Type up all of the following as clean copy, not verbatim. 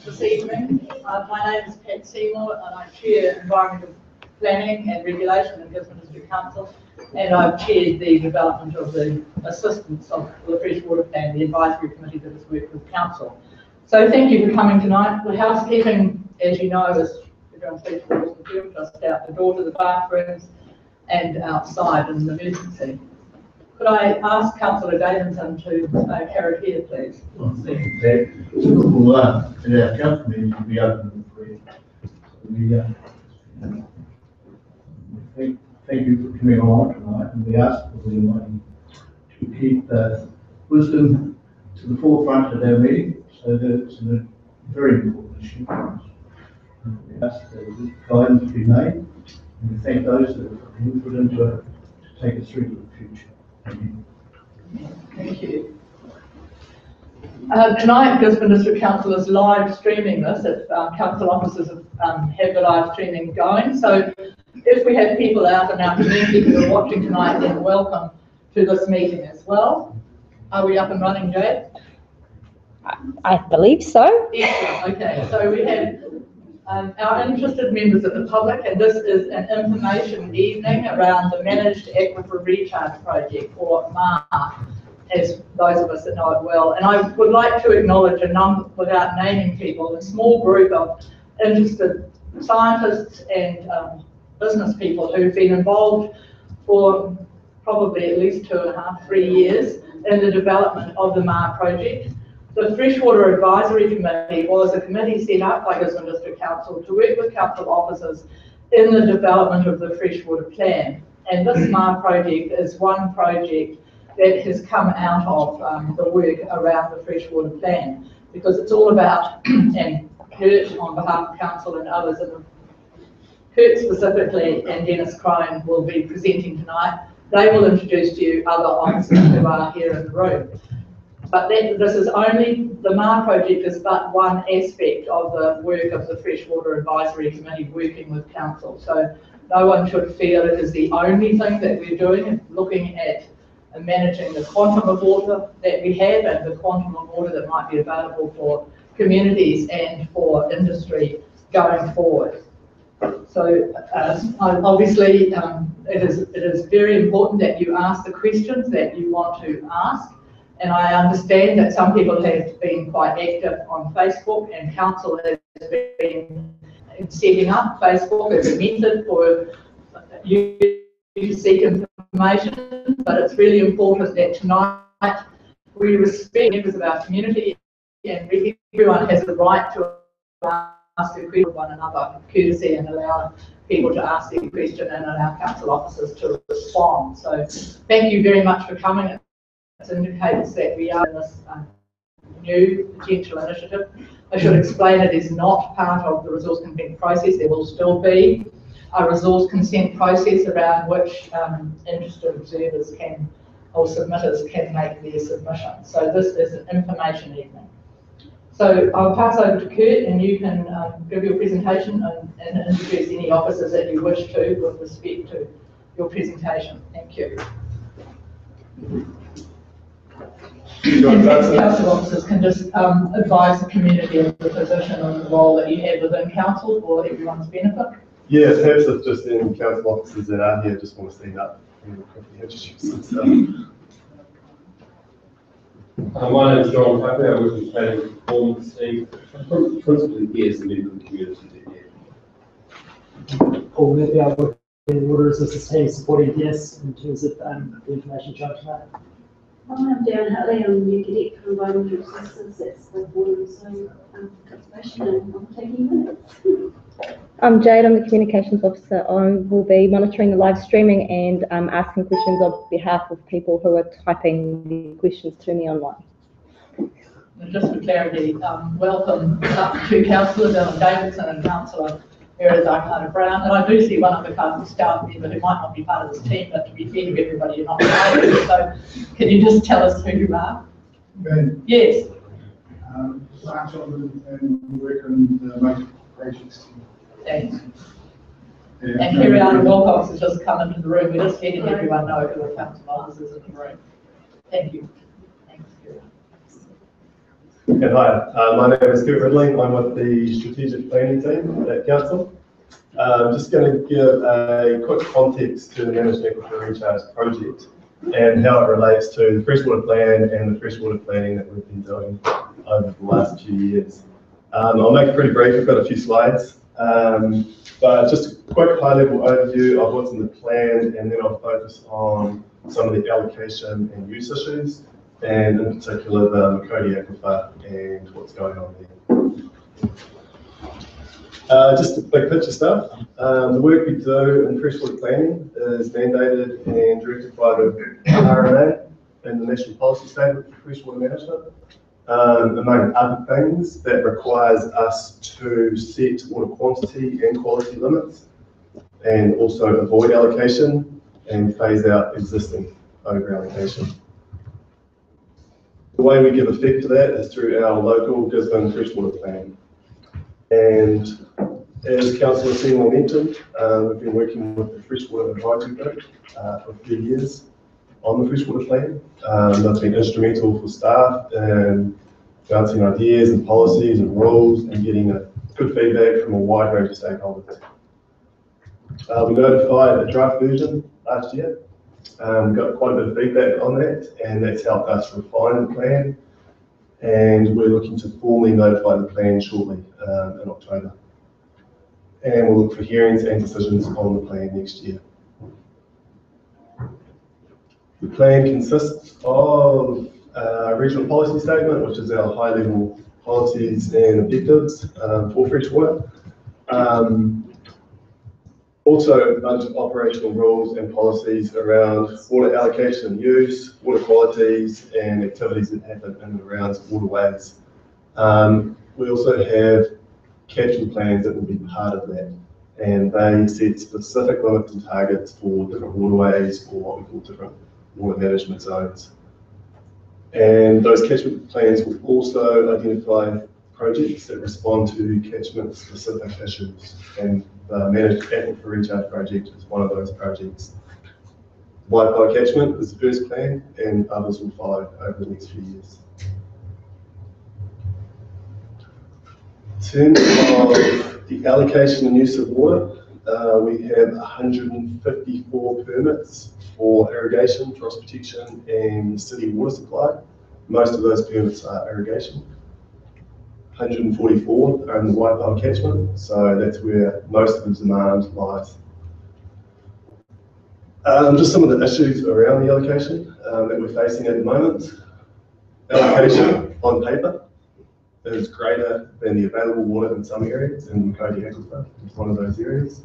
this evening. My name is Pat Seymour and I chair Environmental Planning and Regulation in Gisborne District Council, and I've chaired the development of the assistance of the Freshwater Plan, the advisory committee that has worked with Council. So thank you for coming tonight. The housekeeping, as you know, is everyone's feet for Lawson Field, just out the door to the bathrooms and outside in the emergency. Could I ask Councillor Davidson to carry here, please? Well, thank you, Pat. Well, our council meeting will be open for you. Thank you for coming along tonight, and we ask everybody to keep wisdom to the forefront of our meeting, so that it's a very important issue for us. We ask that guidance be made, and we thank those that have put input into it to take us through to the future. Thank you. Thank you. Tonight, Gisborne District Council is live streaming this. Council officers have the live streaming going. So if we have people out in our community who are watching tonight, then welcome to this meeting as well. Are we up and running, Jade? I believe so. Excellent. Okay, so we have our interested members of the public, and this is an information evening around the Managed Aquifer Recharge Project, or MAR, as those of us that know it well. And I would like to acknowledge a number, without naming people, a small group of interested scientists and business people who've been involved for probably at least 2.5, 3 years in the development of the MAR project. The Freshwater Advisory Committee was a committee set up by Gisborne District Council to work with council officers in the development of the Freshwater Plan. And this MAR project is one project that has come out of the work around the Freshwater Plan, because it's all about, and Kurt on behalf of council and others, and Kurt specifically and Dennis Crone will be presenting tonight. They will introduce to you other officers who are here in the room. But this is only, the MAR project is but one aspect of the work of the Freshwater Advisory Committee working with council. So no one should feel it is the only thing that we're doing, looking at managing the quantum of water that we have and the quantum of water that might be available for communities and for industry going forward. So obviously it is very important that you ask the questions that you want to ask. And I understand that some people have been quite active on Facebook, and council has been setting up Facebook as a method for you to seek information. But it's really important that tonight we respect members of our community, and everyone has the right to ask a question of one another, courtesy, and allow people to ask their question and allow council officers to respond. So thank you very much for coming. It indicates that we are in this new potential initiative. I should explain it is not part of the resource consent process. There will still be a resource consent process around which interested observers can, or submitters can make their submission. So this is an information evening. So I'll pass over to Kurt, and you can give your presentation and introduce any officers that you wish to with respect to your presentation. Thank you. And council officers can just advise the community of the position and the role that you have within council for everyone's benefit. Yeah, perhaps if just any council officers that are here just want to stand up and quickly introduce themselves. My name is John Makauri. I work in planning and performance team. I'm principally here as the medical community here. Paul Murphy, I work in water resources team supporting Dennis in terms of the information shown tonight. I'm Darren Hutley, I'm new cadet for environmental resources. That's the water resource conservation, and I'm taking minutes. I'm Jade, I'm the communications officer. I will be monitoring the live streaming and asking questions on behalf of people who are typing the questions to me online. And just for clarity, welcome to Councillor Dylan Davidson and Councillor Brown, and I do see one other council staff member who might not be part of this team, but to be fair to everybody, you're not related. So can you just tell us who you are? Ben. Yes. Science and work on the major projects. Thanks. Yeah. And Kiriana Wilcox has just come into the room. We're just letting everyone know who the council officers in the room. Thank you. Thanks, Kiriana. And hi, my name is Kurt Ridley. I'm with the strategic planning team at Council. I'm just going to give a quick context to the Managed Aquifer Recharge project and how it relates to the freshwater plan and the freshwater planning that we've been doing over the last few years. I'll make it pretty brief. I've got a few slides, but just a quick high-level overview of what's in the plan, and then I'll focus on some of the allocation and use issues, and in particular the Makauri Aquifer and what's going on there. Just the big picture stuff. The work we do in freshwater planning is mandated and directed by the RMA and the National Policy Statement for Freshwater Management. Among other things, that requires us to set water quantity and quality limits, and also avoid allocation and phase out existing over allocation. The way we give effect to that is through our local Gisborne freshwater plan. And as Councillor Seymour mentioned, we've been working with the Freshwater Advisory Group for a few years on the freshwater plan. That's been instrumental for staff and bouncing ideas and policies and rules and getting good feedback from a wide range of stakeholders. We notified a draft version last year. We got quite a bit of feedback on that, and that's helped us refine the plan. And we're looking to formally notify the plan shortly in October. And we'll look for hearings and decisions on the plan next year. The plan consists of a regional policy statement, which is our high-level policies and objectives for freshwater. Also, a bunch of operational rules and policies around water allocation and use, water qualities, and activities that happen in and around waterways. We also have catchment plans that will be part of that, and they set specific limits and targets for different waterways, or what we call different water management zones. And those catchment plans will also identify projects that respond to catchment specific issues, and the Managed Aquifer Recharge project is one of those projects. Wi-Fi catchment is the first plan, and others will follow over the next few years. In terms of the allocation and use of water, we have 154 permits for irrigation, frost protection, and city water supply. Most of those permits are irrigation. 144 are in the Wi-Fi catchment, so that's where most of the demand lies. Just some of the issues around the allocation that we're facing at the moment. Allocation on paper is greater than the available water in some areas, and Makauri Aquifer is one of those areas.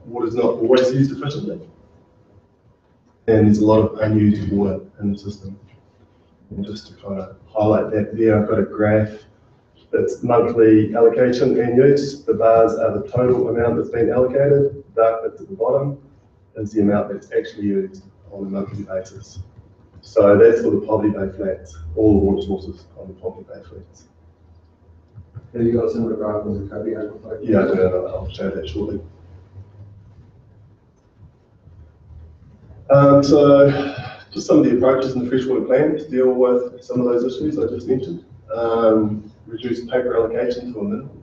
Water is not always used efficiently, and there's a lot of unused water in the system. And just to kind of highlight that there, I've got a graph that's monthly allocation and use. The bars are the total amount that's been allocated. The dark bits at the bottom is the amount that's actually used on a monthly basis. So that's for the Poverty Bay flats, all the water sources on the Poverty Bay flats. Have you got a similar graph on the Makauri Aquifer? Yeah, I do. I'll show that shortly. So just some of the approaches in the freshwater plan to deal with some of those issues I just mentioned. Reduce paper allocation to a minimum.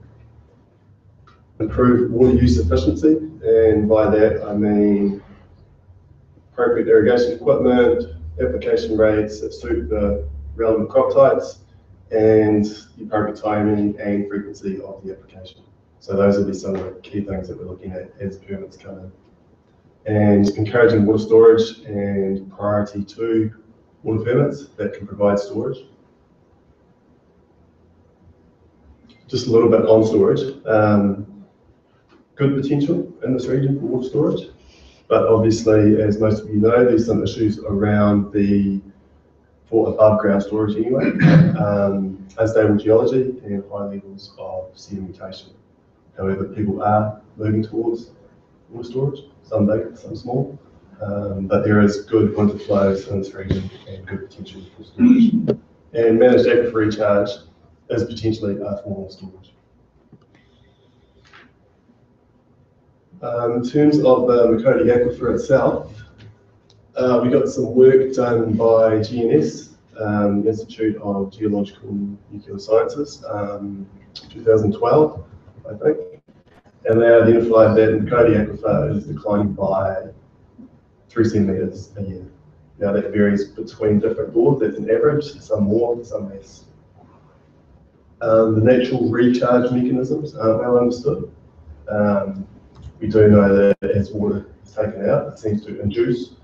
Improve water use efficiency, and by that I mean appropriate irrigation equipment, application rates that suit the relevant crop types, and the appropriate timing and frequency of the application. So those will be some of the key things that we're looking at as permits come in. And encouraging water storage and priority to water permits that can provide storage. Just a little bit on storage. Good potential in this region for water storage, but obviously, as most of you know, there's some issues around for above ground storage anyway, unstable geology and high levels of sedimentation. However, people are moving towards water storage, some big, some small, but there is good winter flows in this region and good potential for storage. And Managed Aquifer Recharge is potentially a form of storage. In terms of the Makauri Aquifer itself, we got some work done by GNS Institute of Geological Nuclear Sciences, 2012, I think. And they identified that the Makauri Aquifer is declining by 3 centimetres a year. Now that varies between different bores, that's an average, some more, some less. The natural recharge mechanisms aren't well understood. We do know that as water is taken out, it seems to induce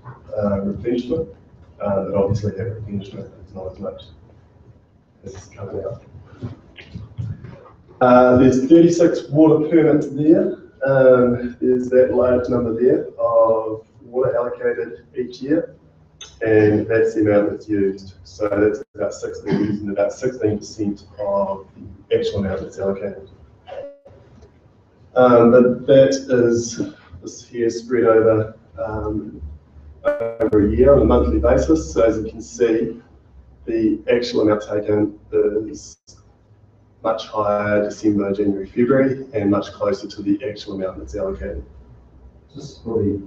replenishment, but obviously that replenishment is not as much as is coming out. There's 36 water permits there. There's that large number there of water allocated each year, and that's the amount that's used. So that's about 16% of the actual amount that's allocated. But that is this here spread over a year on a monthly basis. So as you can see, the actual amount taken is much higher December, January, February, and much closer to the actual amount that's allocated. Just for the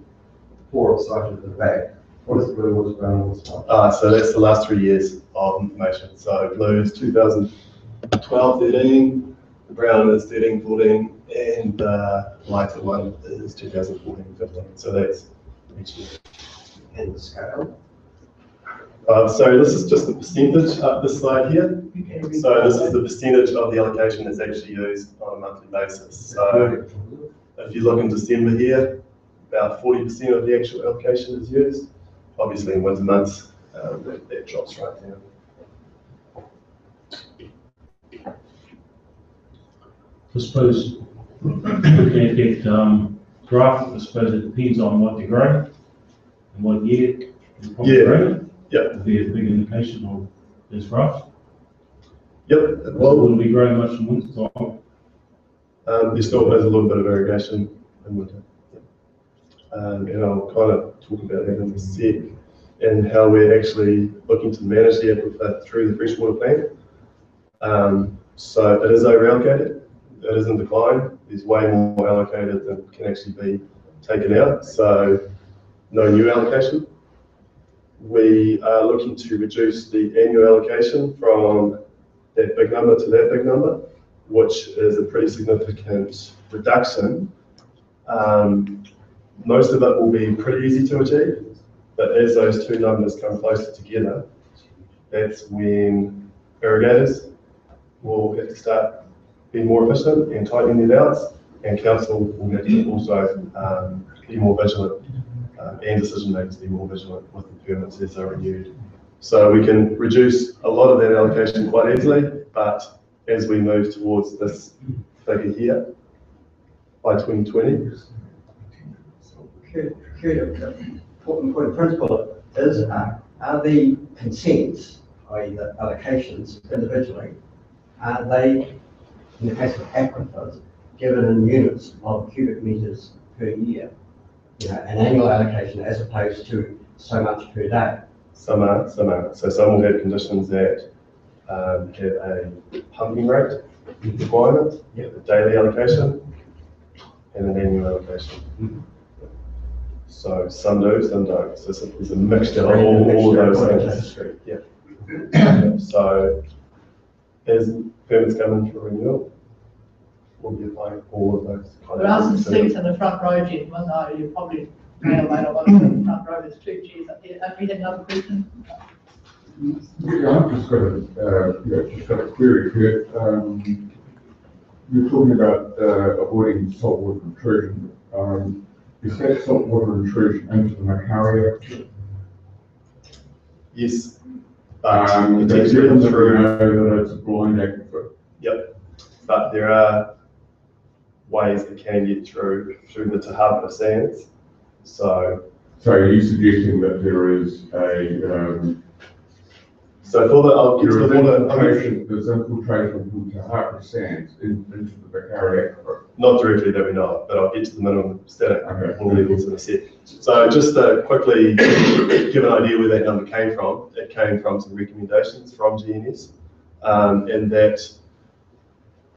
poor side at the back, what is blue, what's brown, what's white? So that's the last 3 years of information. So blue is 2012, 13, the brown is 13, 14, and the lighter one is 2014, 15. So that's each year. And the scale? So this is just the percentage up this side here. So this is the percentage of the allocation that's actually used on a monthly basis. So if you look in December here, about 40% of the actual allocation is used. Obviously in winter months, that drops right down. I suppose looking at that graph, I suppose it depends on what they grow and what year it's probably growing. Yeah. Would be a big indication of this graph. Yep. Well, wouldn't be growing much in winter time. There still is a little bit of variation in winter. And I'll kind of talk about that in a sec, and how we're actually looking to manage the aquifer through the freshwater plan. So it is over-allocated, it is in decline. There's way more allocated than can actually be taken out, so no new allocation. We are looking to reduce the annual allocation from that big number to that big number, which is a pretty significant reduction. Most of it will be pretty easy to achieve, but as those two numbers come closer together, that's when irrigators will have to start being more efficient and tightening their belts, and council will have to also be more vigilant, and decision makers be more vigilant with the permits as they're renewed. So we can reduce a lot of that allocation quite easily, but as we move towards this figure here, by 2020, important point of principle is, are the consents, i.e. the allocations individually, are they, in the case of aquifers, given in units of cubic metres per year? You know, an annual allocation as opposed to so much per day. Some are. So some will have conditions that have a pumping rate requirement, a daily allocation, and an annual allocation. So some do, some don't. So it's a mixture of all of those things. Yeah. So as permits come in for renewal, we'll be applying all of those. There are some seats in the front row, gentlemen, though you probably may or may not want to sit in the front row. There's 2 chairs up here. Have we had another question? Yeah, I've just got a query here. You're talking about avoiding saltwater intrusion. Is that saltwater intrusion into the Makauri Aquifer? Yes. That's given that we know that it's a blind aquifer. Yep. But there are ways that can get through the Tahapa sands. So are you suggesting that there is a so for the I'll get to the water. There's infiltration from Tahapa sands into the Makauri Aquifer? Not directly that we know of, but I'll get to the minimum static levels in a sec. So just to quickly give an idea where that number came from, it came from some recommendations from GNS, and that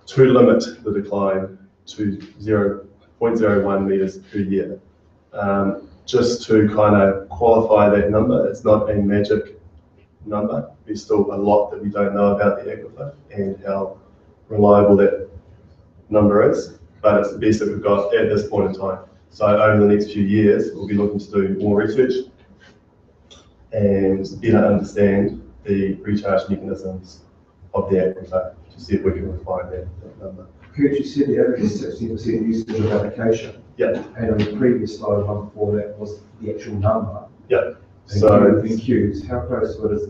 to limit the decline to 0.01 metres per year. Just to kind of qualify that number, it's not a magic number. there's still a lot that we don't know about the aquifer and how reliable that number is, but it's the best that we've got at this point in time. So over the next few years, we'll be looking to do more research and better understand the recharge mechanisms of the aquifer to see if we can refine that number. Kurt, you said the average is 60% usage of allocation. Yeah. And on the previous slide, one before that was the actual number. Yeah. And So in queues, how close to it is?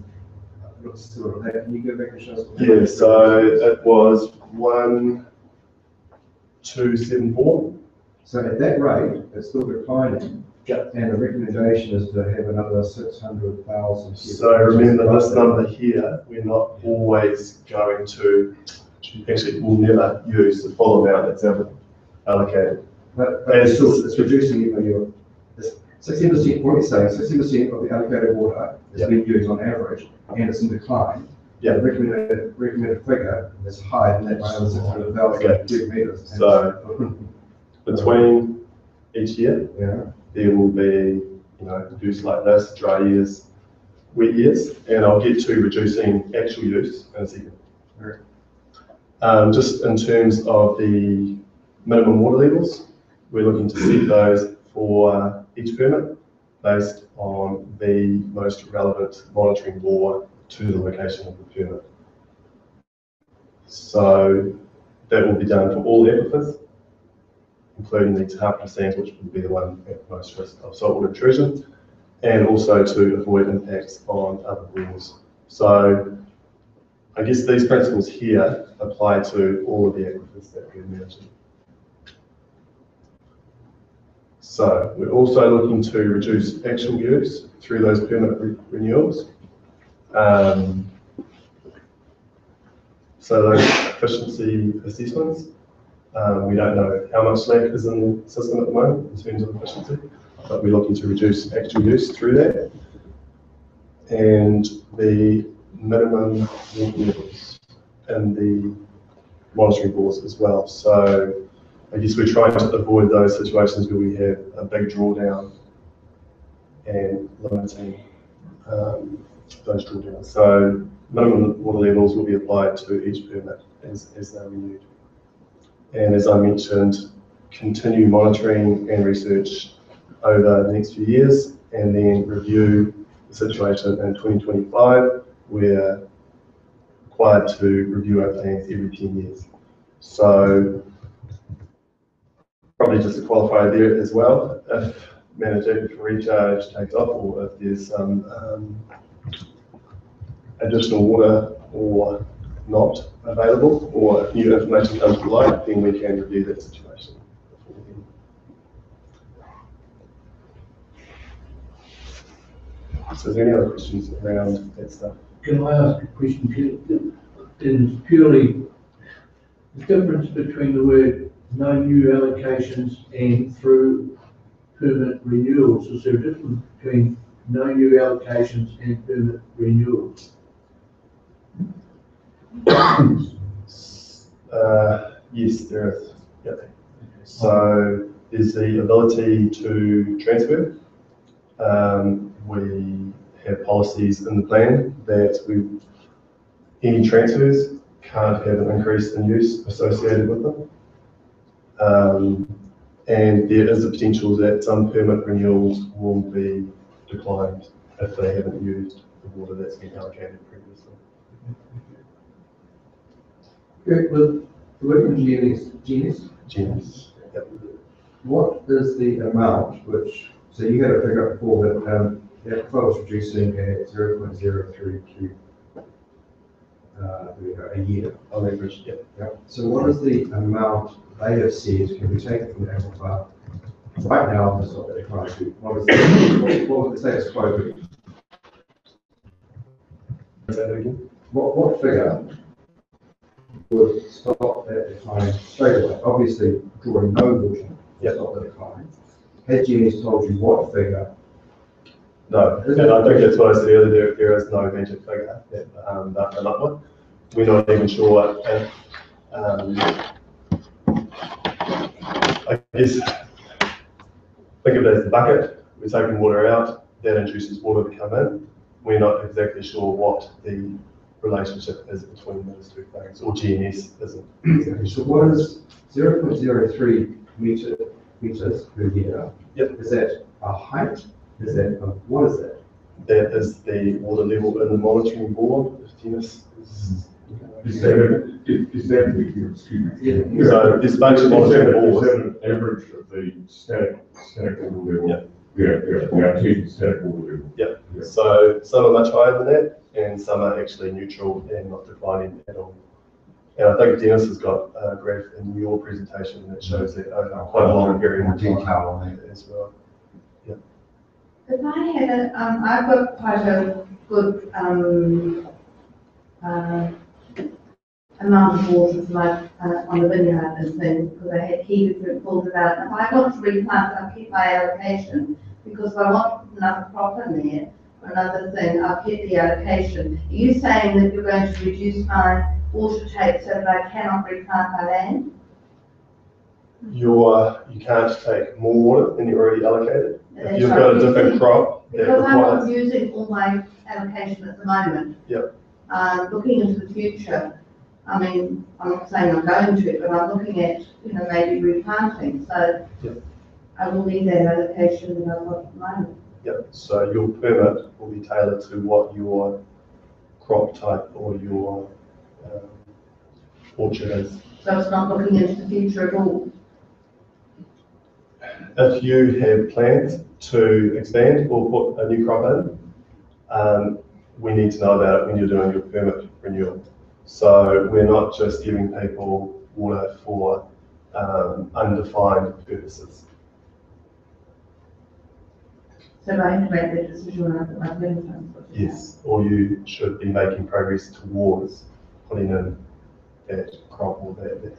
Looks sort of that. Can you go back and show us? yeah, so it was 1,274. So at that rate, it's still declining. Yeah. And the recommendation is to have another 600,000. So remember this number here, we're not always going to, actually we'll never use the full amount that's allocated. But it's reducing your 60%, what you're saying, 60% of the allocated water is being used on average, and it's in decline. Yeah. The recommended figure is higher than that by another 600,000 cubic meters. So between each year, yeah, there will be, use like this, dry years, wet years, and I'll get to reducing actual use in a second. Just in terms of the minimum water levels, we're looking to set those for each permit based on the most relevant monitoring bore to the location of the permit. So that will be done for all aquifers, including the Tapara sands, which would be the one at most risk of saltwater intrusion, and also to avoid impacts on other bores. So I guess these principles here apply to all of the aquifers that we're managing. So we're also looking to reduce actual use through those permit renewals. So those efficiency assessments, we don't know how much slack is in the system at the moment in terms of efficiency, but we're looking to reduce actual use through that. And the minimum water levels and the monitoring bores as well. So I guess we're trying to avoid those situations where we have a big drawdown and limiting those drawdowns. So minimum water levels will be applied to each permit as they're renewed. And as I mentioned, continue monitoring and research over the next few years, and then review the situation in 2025. We're required to review our plans every 10 years. So probably just a qualifier there as well, if managed aquifer recharge takes off, or if there's some additional water or not available, or if new information comes to light, then we can review that situation. So is there any other questions around that stuff? Can I ask a question? Is purely the difference between the word no new allocations and through permit renewals? Is there a difference between no new allocations and permit renewals? Yes, there is. Yep. So there's the ability to transfer. We have policies in the plan that any transfers can't have an increase in use associated with them. And there is a potential that some permit renewals will be declined if they haven't used the water that's been allocated previously. Great. With the work in Genus, Yep. what is the amount which, so you had a figure before that that was reducing at 0.03 cube a year on average. Yep. Yep. So what is the amount they have said can be taken from the aquifer right now? That's what they're trying to do. What is what would they say is quoted? Say that again? What figure would stop that decline straight away? Obviously, drawing no water will stop the decline. Has Jenny's told you what figure? No, and I think that's what I said earlier, there is no magic figure that they'll come up with. We're not even sure if, I guess, think of it as the bucket. We're taking water out, that induces water to come in. we're not exactly sure what the relationship is between those two things, or GNS isn't exactly So sure. what is 0.03 meters per year? Yep. Is that a height? Is that, what is that? That is the water level in the monitoring board, if Dennis is. Is that excuse me? So there's a bunch of monitoring boards. Is that an average of the static water level? Yeah. Yeah, we are taking static water level. Yeah. So some are much higher than that, and some are actually neutral and not declining at all. And I think Dennis has got a graph in your presentation that shows that over quite a long period of Detail time on that. as well. If I had I've got quite a good, amount of water like, on the vineyard and things, because I had heaters that pulled it out. If I want to replant, I'll keep my allocation, because if I want to put another crop in there, or another thing, I'll keep the allocation. Are you saying that you're going to reduce my water take so that I cannot replant my land? You can't take more water than you're already allocated. If That's you've right. got a different crop that Because I'm requires. not using all my allocation at the moment. Yep. Looking into the future, I mean, I'm not saying I'm going to, but I'm looking at, maybe replanting, so Yep. I will need that allocation that I've got at the moment. Yep, so your permit will be tailored to what your crop type or your orchard is. So it's not looking into the future at all. If you have plans to expand or put a new crop in, we need to know about it when you're doing your permit renewal. So we're not just giving people water for undefined purposes. So I have to make that decision when I put my plans in. Yes, or you should be making progress towards putting in that crop or that.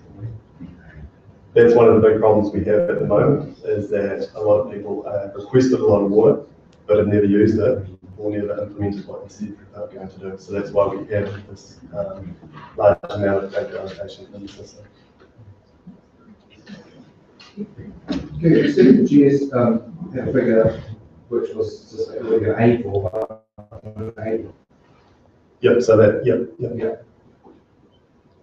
That's one of the big problems we have at the moment, is that a lot of people requested a lot of water, but have never used it or never implemented what they said they were going to do. So that's why we have this large amount of data allocation in the system. Okay, you said the GS had a figure which was just like an April. Yep, so that, yep.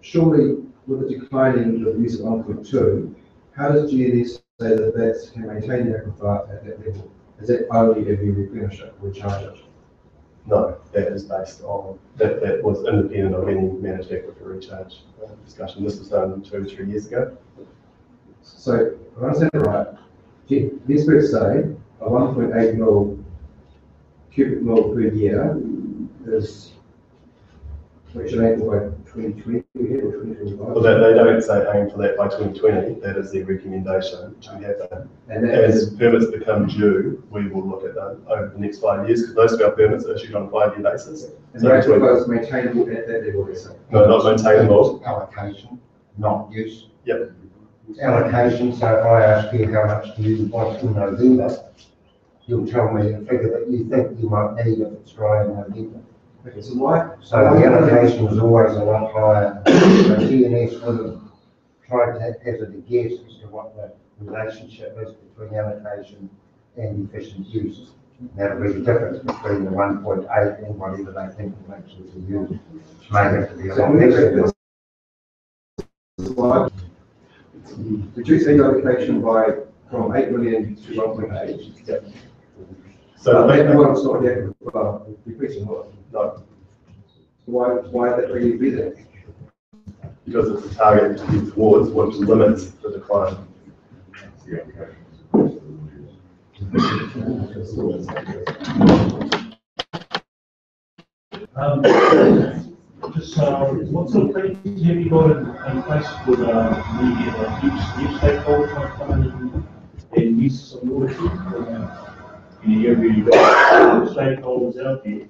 Surely, with the declining of use of 1.2, how does GNS say that that can maintain the aquifer at that level? Is that only if you replenish it, recharge it? No, that is based on, that was independent of any managed aquifer recharge discussion. This was done 2 or 3 years ago. So, if I understand it right, the experts say a 1.8 mil cubic mil per year is which should aim for by 2020 or 2025. Well, they don't say aim for that by 2020. That is their recommendation to happen. And as permits become due, we will look at them over the next 5 years, because most of our permits are issued on a 5-year basis. And the aquifer is maintainable at that level, they say? No, not maintainable. Allocation, not use. Yep. Allocation, so if I ask you how much do you want in November, you'll tell me a figure that you think you might need if it's dry in November. Okay, so why? So the allocation is always a lot higher. So DNS would have tried to hazard a guess as to what the relationship is between allocation and efficient use. That'll be the difference between the 1.8 and whatever they think the actually to use. May have to be a lot less. Why? Reduce the allocation by from 8 million to 1.8. Yep. So that one's not yet decreasing what? No. Why that really be there? Because it's a target to get towards, which limits the decline. What sort of things have you got in place for new stakeholders want to come in and use some water? In a year where you've got stakeholders out there,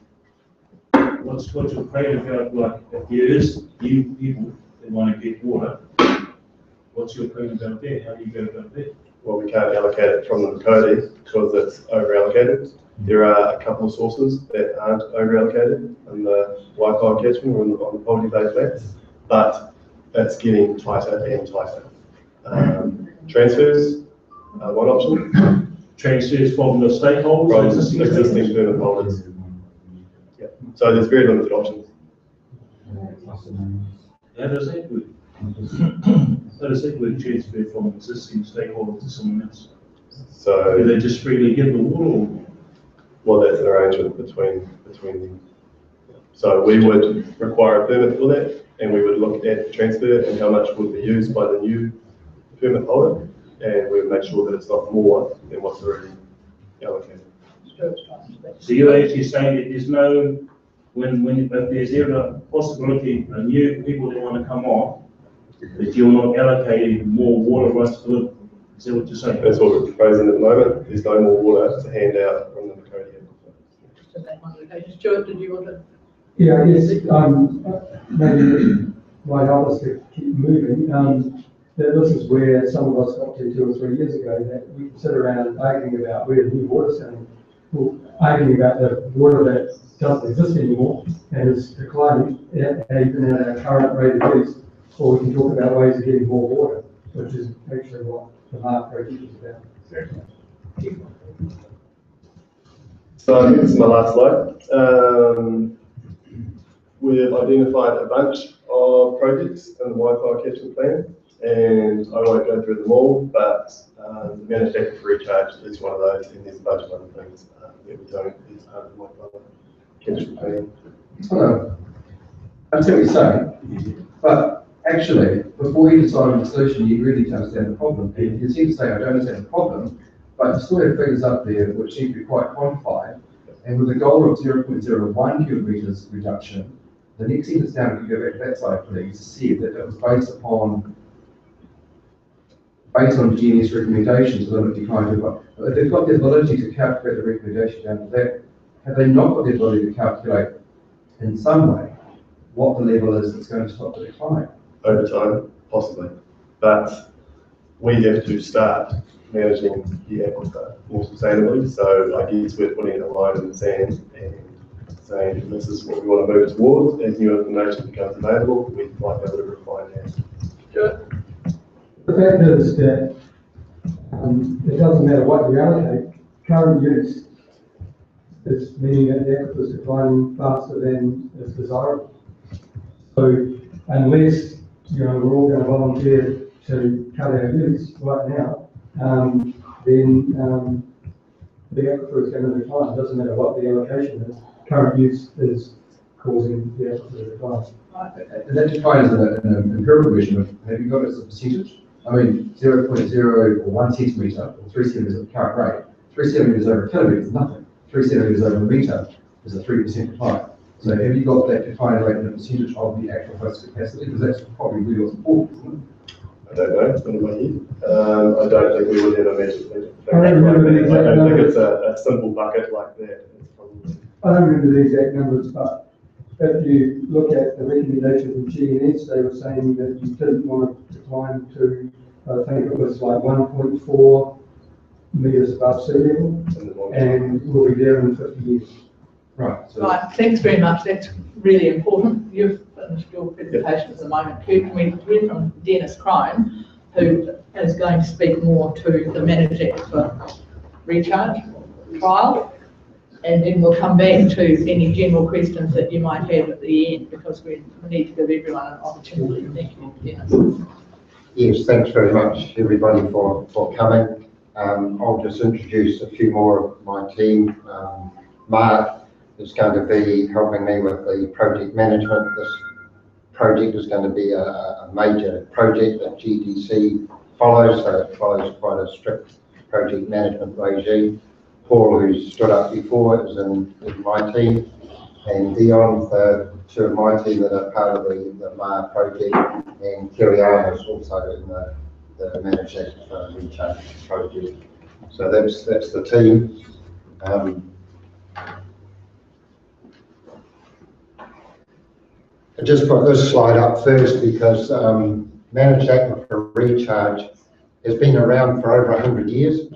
what's your plan about, like, if there is new people that want to get water, what's your plan about there? How do you go about that? Well, we can't allocate it from the Makauri because it's over-allocated. There are a couple of sources that aren't over-allocated in the Wi-Fi catchment or on the Poverty Bay flats, but it's getting tighter and tighter. Transfers, one option. Transfers from the stakeholders? From existing permit holders. So there's very limited options. How does that work? How does that work, transfer from existing stakeholders to someone else? So Do they just freely give the water, or? Well, that's an arrangement between them. So we would require a permit for that, and we would look at the transfer and how much would be used by the new permit holder, and we would make sure that it's not more than what's already allocated. So you're actually saying that there's no, if there's ever a possibility, of new people that want to come on, that you're not allocating more water rights to them? Is that what you're saying? That's what we're proposing at the moment. There's no more water to hand out from the Makauri Aquifer. Stuart, did you want to? Yeah, I guess, maybe might help us to keep moving. That this is where some of us got to 2 or 3 years ago, that we sit around arguing about where the new water's going, arguing about the water that doesn't exist anymore and is declining, even at our current rate of use, or we can talk about ways of getting more water, which is actually what the MAR project is about. So this is my last slide. We've identified a bunch of projects in the Wi-Fi catchment plan, and I won't go through them all, but the managed aquifer recharge is one of those, and there's a bunch of other things that we're doing as part of the Wi-Fi catchment plan. Hello. I understand what you're saying, but actually, before you decide on the solution, you really need to understand the problem. And you seem to say, I don't understand the problem, but you still have figures up there which seem to be quite quantified. And with a goal of 0.01 cubic meters reduction, the next sentence down, if you go back to that slide, please, said that it was based on GNS recommendations to limit decline to. If they've got the ability to calculate the recommendation down to that, have they not got the ability to calculate in some way what the level is that's going to stop the decline? Over time, possibly, but we have to start managing the aquifer more sustainably. So I guess we're putting a line in the sand and saying this is what we want to move towards. As new information becomes available, we might be able to refine that. Stuart? The fact is that it doesn't matter what you allocate, current use is meaning that the aquifer is declining faster than is desirable. So unless we're all going to volunteer to cut our use right now, then the aquifer is going to decline. It doesn't matter what the allocation is. Current use is causing the aquifer to decline. And that decline is an empirical measurement. Have you got it as a percentage? I mean, 0.0 or 1 centimetre or 3 centimetres at the current rate. 3 centimetres over a kilometre is nothing. 3 centimetres over a metre is a 3% decline. So have you got that decline rate in a percentage of the actual host capacity? Because that's probably really what's important, isn't it? I don't know, it's not in my head. I don't think we would ever measure that. I don't remember the exact I don't think numbers. it's a simple bucket like that. It's probably... I don't remember the exact numbers, but if you look at the recommendation from GNS, they were saying that you didn't want to decline to, I think it was like 1.4 metres above sea level, and we'll be there in 50 years. Right. So Right, thanks very much. That's really important. You've finished your presentation at the moment. Can we hear from Dennis Crone, who is going to speak more to the managed aquifer recharge trial? And then we'll come back to any general questions that you might have at the end, because we need to give everyone an opportunity. Thank you, Dennis. Yes, thanks very much, everybody, for coming. I'll just introduce a few more of my team. Mark is going to be helping me with the project management. This project is going to be a major project that GDC follows, so it follows quite a strict project management regime. Paul, who stood up before, is in my team, and Dion, the two of my team that are part of the MAR project, and Kerry Armour is also in the managed aquifer recharge project. So that's the team. I just put this slide up first because managed aquifer recharge has been around for over 100 years.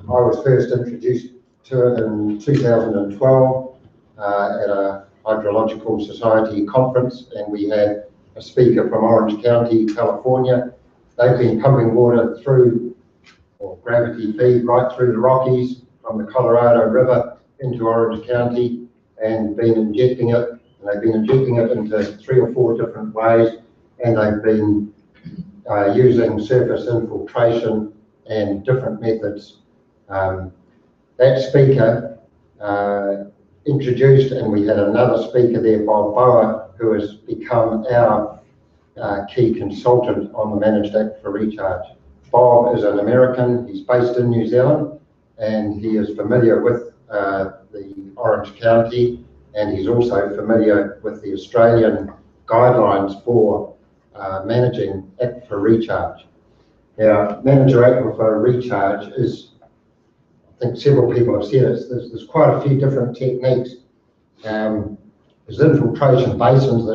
I was first introduced to it in 2012 at a Hydrological Society conference, and we had a speaker from Orange County, California. They've been pumping water through, or gravity feed, right through the Rockies from the Colorado River into Orange County and been injecting it. And they've been injecting it into 3 or 4 different ways, and they've been using surface infiltration and different methods. That speaker introduced, and we had another speaker there, Bob Bower, who has become our key consultant on the managed aquifer recharge. Bob is an American, he's based in New Zealand, and he is familiar with the Orange County, and he's also familiar with the Australian guidelines for managing aquifer recharge. Now, manager aquifer recharge is, I think several people have said it, there's quite a few different techniques. There's infiltration basins,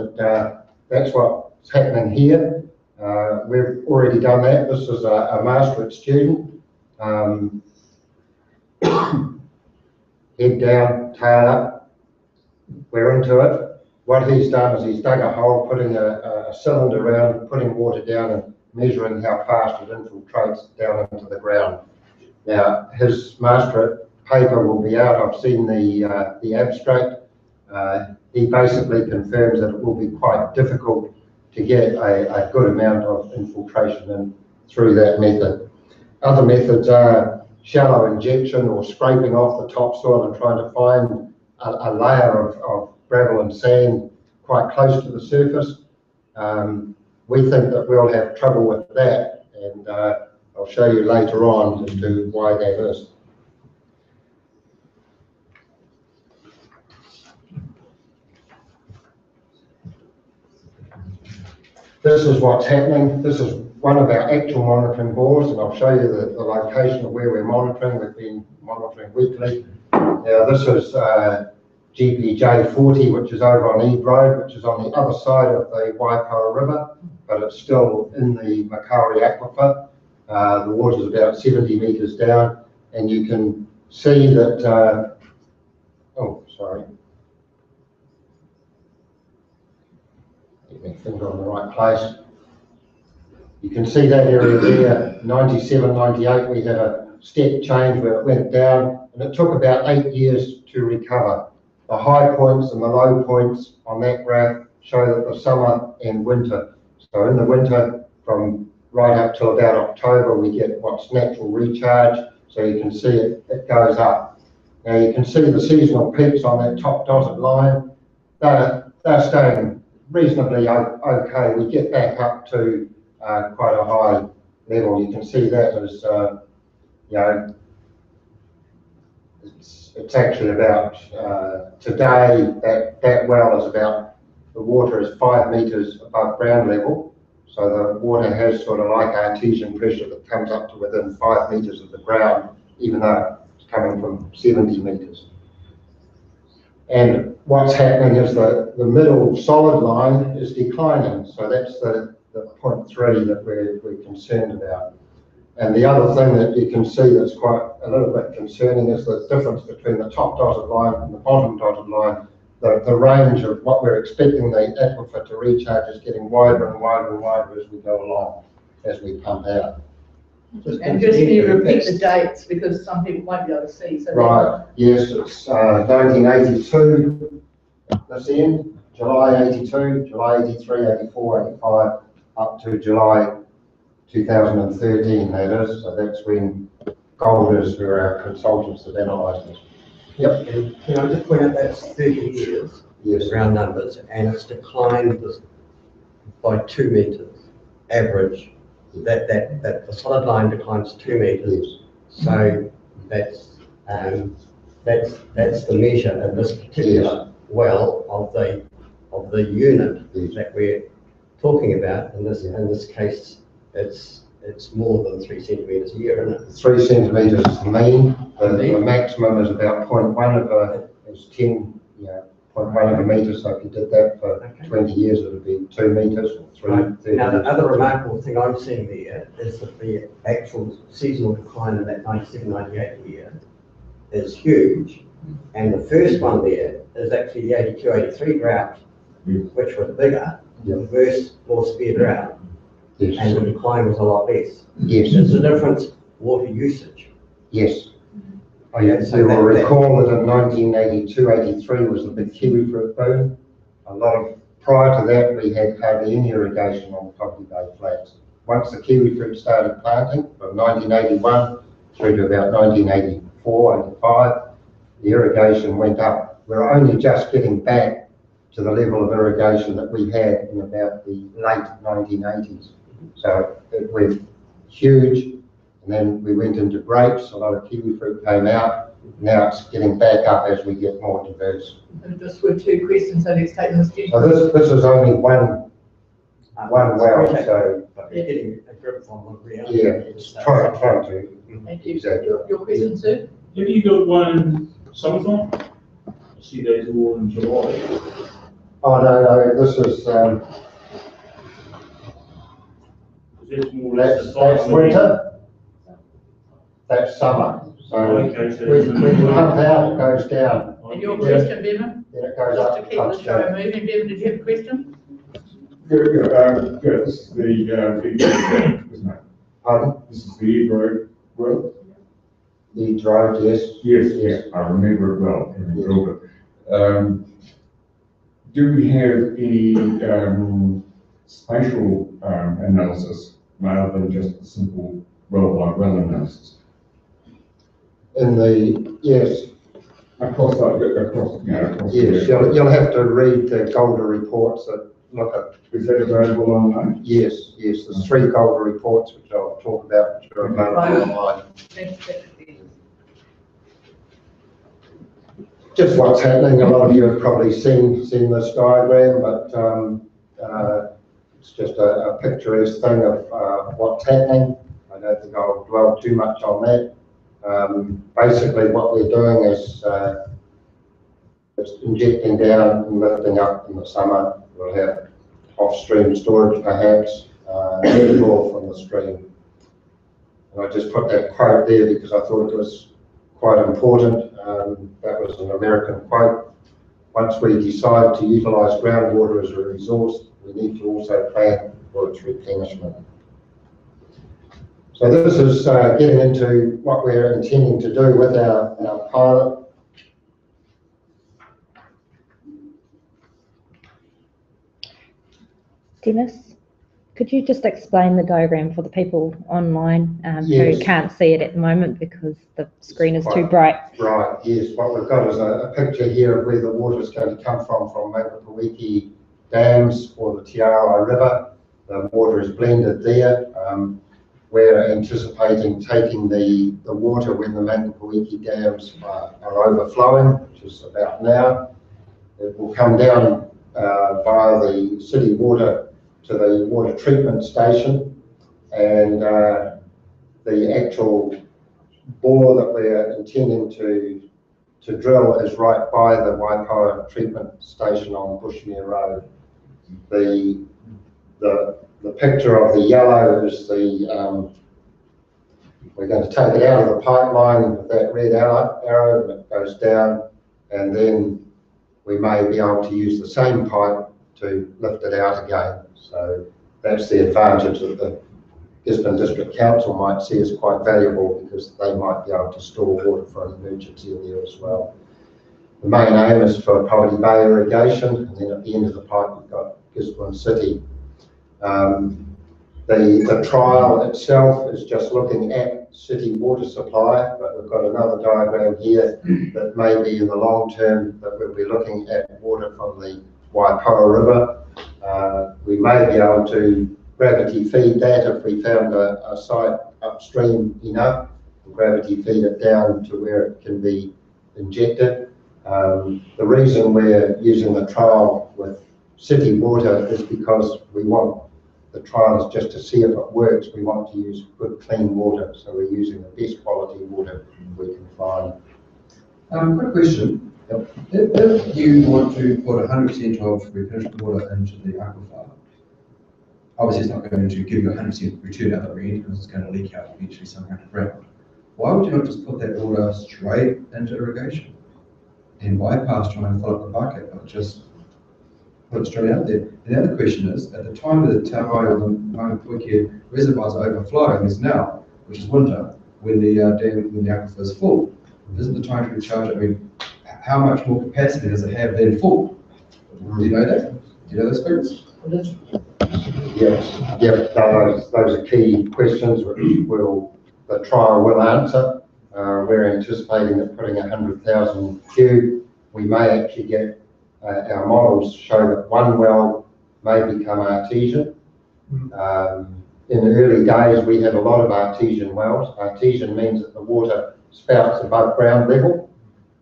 that's what's happening here. We've already done that. This is a masterate student. Head down, tail up. We're into it. What he's done is he's dug a hole, putting a cylinder around, putting water down and measuring how fast it infiltrates down into the ground. Now, his masterate paper will be out. I've seen the abstract. He basically confirms that it will be quite difficult to get a good amount of infiltration in through that method. Other methods are shallow injection or scraping off the topsoil and trying to find a layer of gravel and sand quite close to the surface. We think that we'll have trouble with that, and I'll show you later on as to why that is. This is what's happening. This is one of our actual monitoring bores, and I'll show you the location of where we're monitoring. We've been monitoring weekly. Now, this is GPJ 40, which is over on Eve Road, which is on the other side of the Waipoa River, but it's still in the Makauri Aquifer. The water's about 70 metres down, and you can see that, oh, sorry. Get my finger on the right place. You can see that area there, 97, 98, we had a step change where it went down, and it took about 8 years to recover. The high points and the low points on that graph show that the summer and winter. So in the winter, from right up till about October, we get what's natural recharge. So you can see it goes up. Now you can see the seasonal peaks on that top dotted line. They're staying reasonably okay. We get back up to quite a high level. You can see that as, you know, it's actually about, today, that well is about, the water is 5 metres above ground level. So the water has sort of like artesian pressure that comes up to within 5 metres of the ground, even though it's coming from 70 metres. And what's happening is the middle solid line is declining. So that's the 0.3 that we're concerned about. And the other thing that you can see that's quite a little bit concerning is the difference between the top dotted line and the bottom dotted line. The range of what we're expecting the aquifer to recharge is getting wider and wider and wider as we go along, as we pump out. And just can you repeat the dates, because some people won't be able to see. So right, yes, it's 1982, this end, July 82, July 83, 84, 85, up to July 2013, that is. So that's when Golders, who are our consultants, have analysed this. Yep. And can I just point out that's 30 years, yes, round numbers, and it's declined by 2 metres average. That the solid line declines 2 metres. Yes. So that's the measure of this particular well of the unit that we're talking about. In this case, it's more than 3 centimetres a year, isn't it? 3 centimetres is the mean. The maximum is about 0.1 is 10, you know, 0.1 of a metre. So if you did that for 20 years, it would be 2 metres or 3. Right. Now, the other remarkable thing I'm seeing there is that the actual seasonal decline in that 97-98 year is huge. And the first one there is actually the 82-83 drought, which was bigger, worse, more severe drought. Yes. And the decline was a lot less. Yes. It's the difference, water usage. Yes. Oh, yeah, so you'll recall that in 1982-83 was the big kiwi fruit boom. Prior to that, we had hardly any irrigation on the Coffee Bay Flats. Once the kiwi fruit started planting, from 1981 through to about 1984, 85, the irrigation went up. We're only just getting back to the level of irrigation that we had in about the late 1980s. So it went huge, and then we went into grapes, a lot of kiwi fruit came out. Now it's getting back up as we get more diverse. And just with two questions, so let's take them as So this is only one well, so. But they're getting a grip on what reality is. Yeah, trying to. Thank you. Exactly. Your question, sir? Have you got one in summertime? I see those all in July. Oh, no, this is, That's more or less the that's time. winter. That's summer. So Okay, so when it comes out, it goes down. And your question, Bevan? Then it goes Just up. to keep the show moving, Bevan, did you have a question? This is the, isn't it? Pardon? This is the Ebro well? The drive, yes. Yes, I remember it well, having drilled it. Do we have any spatial analysis rather than just a simple well by well analysis? Yes. Across. Yes, you'll have to read the Golder reports that look at. Is that available online? Yes, there's 3 Golder reports which I'll talk about, which are available online. Just what's happening, a lot of you have probably seen this diagram, but it's just a picturesque thing of what's happening. I don't think I'll dwell too much on that. Basically what we're doing is injecting down and lifting up in the summer. We'll have off-stream storage perhaps, airflow from the stream. And I just put that quote there because I thought it was quite important. That was an American quote. Once we decide to utilise groundwater as a resource, we need to also plan for its replenishment. So this is getting into what we're intending to do with our pilot. Dennis, could you just explain the diagram for the people online Yes. who can't see it at the moment because the screen is too bright? Right, yes. What we've got is a picture here of where the water is going to come from Makauri dams or the Te Aroha River. The water is blended there. We're anticipating taking the water when the Makauri dams are overflowing, which is about now. It will come down via the city water to the water treatment station, and the actual bore that we're intending to drill is right by the Waipawa treatment station on Bushmere Road. The picture of the yellow is we're going to take it out of the pipeline with that red arrow, and it goes down, and then we may be able to use the same pipe to lift it out again. So that's the advantage that the Gisborne District Council might see as quite valuable, because they might be able to store water for an emergency in there as well. The main aim is for Poverty Bay irrigation, and then at the end of the pipe we've got Gisborne City. The trial itself is just looking at city water supply, but we've got another diagram here that may be in the long term that we'll be looking at water from the Waipawa River. We may be able to gravity feed that if we found a site upstream enough, and gravity feed it down to where it can be injected. The reason we're using the trial with city water is because the trial is just to see if it works. We want to use good, clean water, so we're using the best quality water we can find. Quick question. If you want to put 100% of replenished water into the aquifer, obviously it's not going to give you 100% return out the end, because it's going to leak out eventually somewhere underground. Why would you not just put that water straight into irrigation and bypass trying to fill up the bucket, but just put it straight out there? And the other question is, at the time of the Te Aroha or the Makauri reservoirs are overflowing is now, which is winter, when the aquifer is full. Is it the time to recharge it? I mean, how much more capacity does it have than full? Do you know that? Do you know those figures? Yes, those are key questions which the trial will answer. We're anticipating that putting 100,000 cube, we may actually get, our models show that one well may become artesian. In the early days, we had a lot of artesian wells. Artesian means that the water spouts above ground level,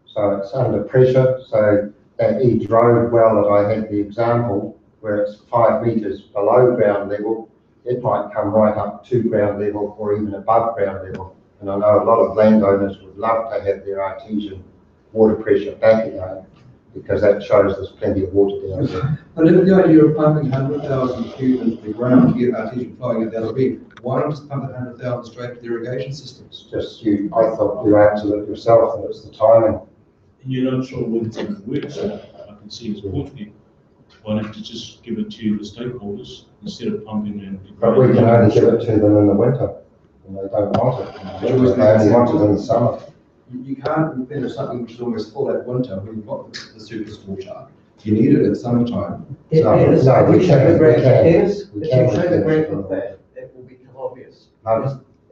so it's under pressure. So that Eads Road well that I had the example, where it's 5 metres below ground level, it might come right up to ground level or even above ground level. And I know a lot of landowners would love to have their artesian water pressure back again, because that shows there's plenty of water down there. But if the idea of pumping 100,000 cube into the ground to get artesian flowing out the other end, why not just pump that 100,000 straight to the irrigation systems? I thought you answered it yourself, that it's the timing. You're not sure when it's going to work, so I can see it's working. Why don't you just give it to the stakeholders instead of pumping and... But we can only give it to them in the winter, and they don't want it. They only want it in the summer. You can't finish something which is almost full that winter when you've got the surface water. You need it in summertime. We can show the graph of that, it will become obvious.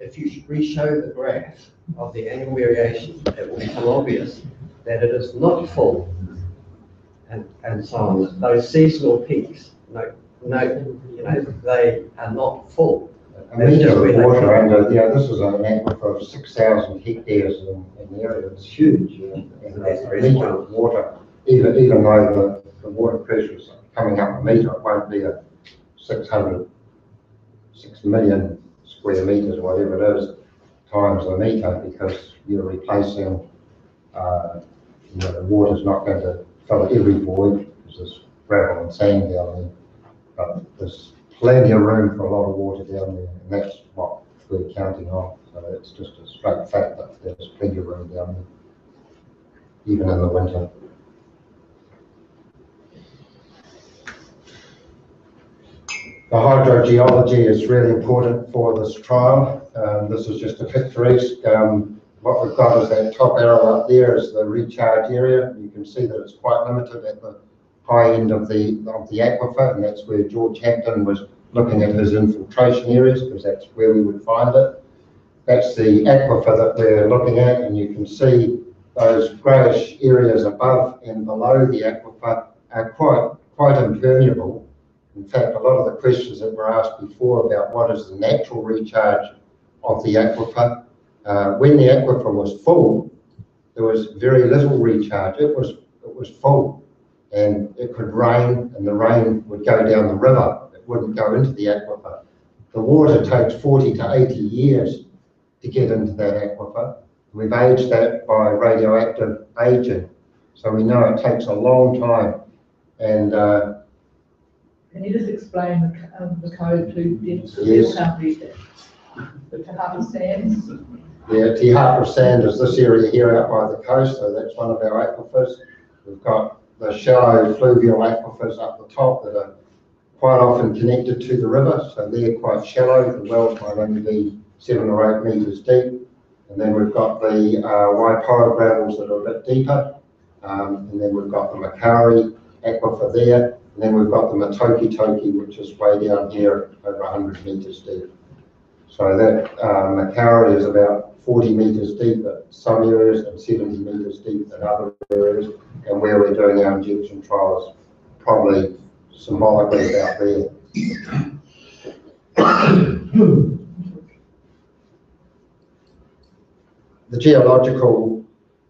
If you re-show the graph of the annual variation, it will become obvious that it is not full, and so on. Those seasonal peaks, they are not full. A metre of water under, this is an aquifer of 6,000 hectares in the area. It's huge. And a metre of water, even though the water pressure is coming up a metre, it won't be a 6 million square metres, whatever it is, times the metre, because you're replacing, the water's not going to fill every void, because there's gravel and sand down there. But there's plenty of room for a lot of water down there, and that's what we're counting on. So it's just a straight fact that there's plenty of room down there, even in the winter. The hydrogeology is really important for this trial. This is just a picturesque. What we've got is that top arrow up there is the recharge area. You can see that it's quite limited at the high end of the aquifer, and that's where George Hampton was looking at his infiltration areas, because that's where we would find it. That's the aquifer that we're looking at, and you can see those greyish areas above and below the aquifer are quite impermeable. In fact, a lot of the questions that were asked before about what is the natural recharge of the aquifer, when the aquifer was full, there was very little recharge. It was full. And it could rain, and the rain would go down the river. It wouldn't go into the aquifer. The water takes 40 to 80 years to get into that aquifer. We've aged that by radioactive aging, so we know it takes a long time. And can you just explain the code to Dennis? Yes. Can't read that. The Te Hapa sands. Yeah, Te Hapa sand is this area here out by the coast, so that's one of our aquifers. We've got the shallow fluvial aquifers up the top that are quite often connected to the river, so they're quite shallow. The wells might only be 7 or 8 metres deep. And then we've got the Waipoa gravels that are a bit deeper. And then we've got the Makauri Aquifer there. And then we've got the Matoki, which is way down here, over 100 metres deep. So that Makauri is about 40 metres deep at some areas and 70 metres deep at other areas. And where we're doing our injection trials, probably symbolically about there. The geological,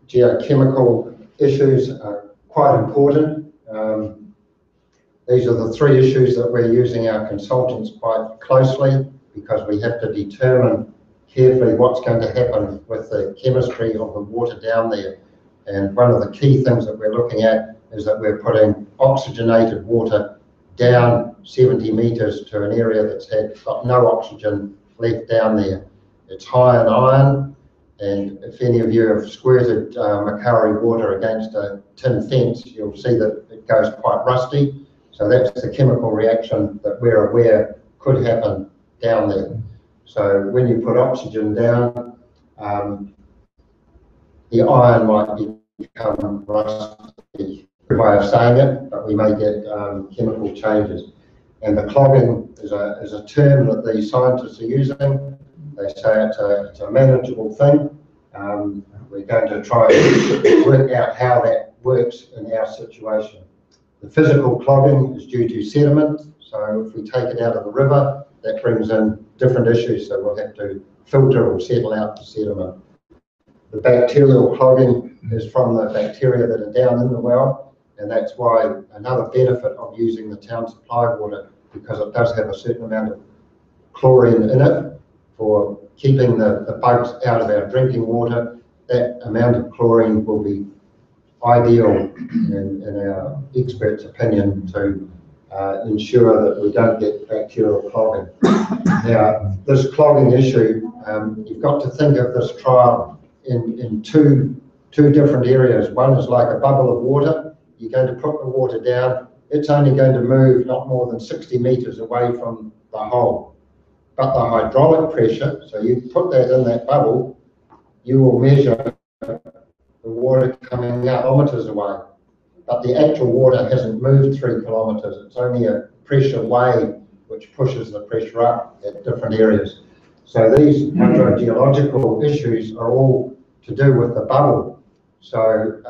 geochemical issues are quite important. These are the 3 issues that we're using our consultants quite closely, because we have to determine carefully what's going to happen with the chemistry of the water down there. And one of the key things that we're looking at is that we're putting oxygenated water down 70 metres to an area that's got no oxygen left down there. It's high in iron, and if any of you have squirted Makauri water against a tin fence, you'll see that it goes quite rusty. So that's the chemical reaction that we're aware could happen down there. So when you put oxygen down, the iron might become rusty. Good way of saying it, but we may get chemical changes. And the clogging is a term that the scientists are using. They say it's a manageable thing. We're going to try and work out how that works in our situation. The physical clogging is due to sediment, so if we take it out of the river, that brings in different issues, so we'll have to filter or settle out the sediment. The bacterial clogging is from the bacteria that are down in the well, and that's why another benefit of using the town supply water, because it does have a certain amount of chlorine in it for keeping the bugs out of our drinking water. That amount of chlorine will be ideal, in our experts' opinion, to ensure that we don't get bacterial clogging. Now, this clogging issue, you've got to think of this trial in two different areas. One is like a bubble of water. You're going to put the water down. It's only going to move not more than 60 metres away from the hole. But the hydraulic pressure, so you put that in that bubble, you will measure the water coming out kilometres away. But the actual water hasn't moved 3 kilometres. It's only a pressure wave which pushes the pressure up at different areas. So these hydrogeological issues are all to do with the bubble. So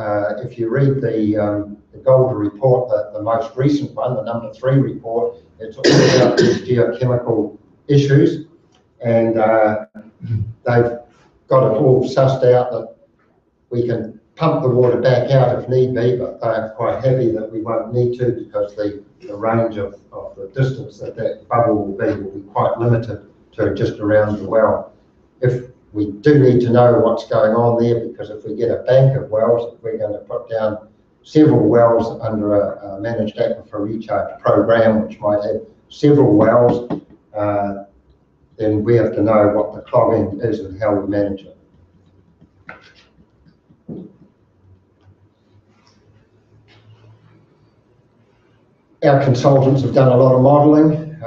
if you read the Golder report, the most recent one, the number 3 report, it's all about these geochemical issues, and they've got it all sussed out that we can pump the water back out if need be, but they're quite happy that we won't need to, because the range of the distance that bubble will be quite limited to just around the well. If we do need to know what's going on there, because if we get a bank of wells, if we're going to put down several wells under a managed aquifer recharge program, which might have several wells, then we have to know what the clogging is and how we manage it. Our consultants have done a lot of modelling.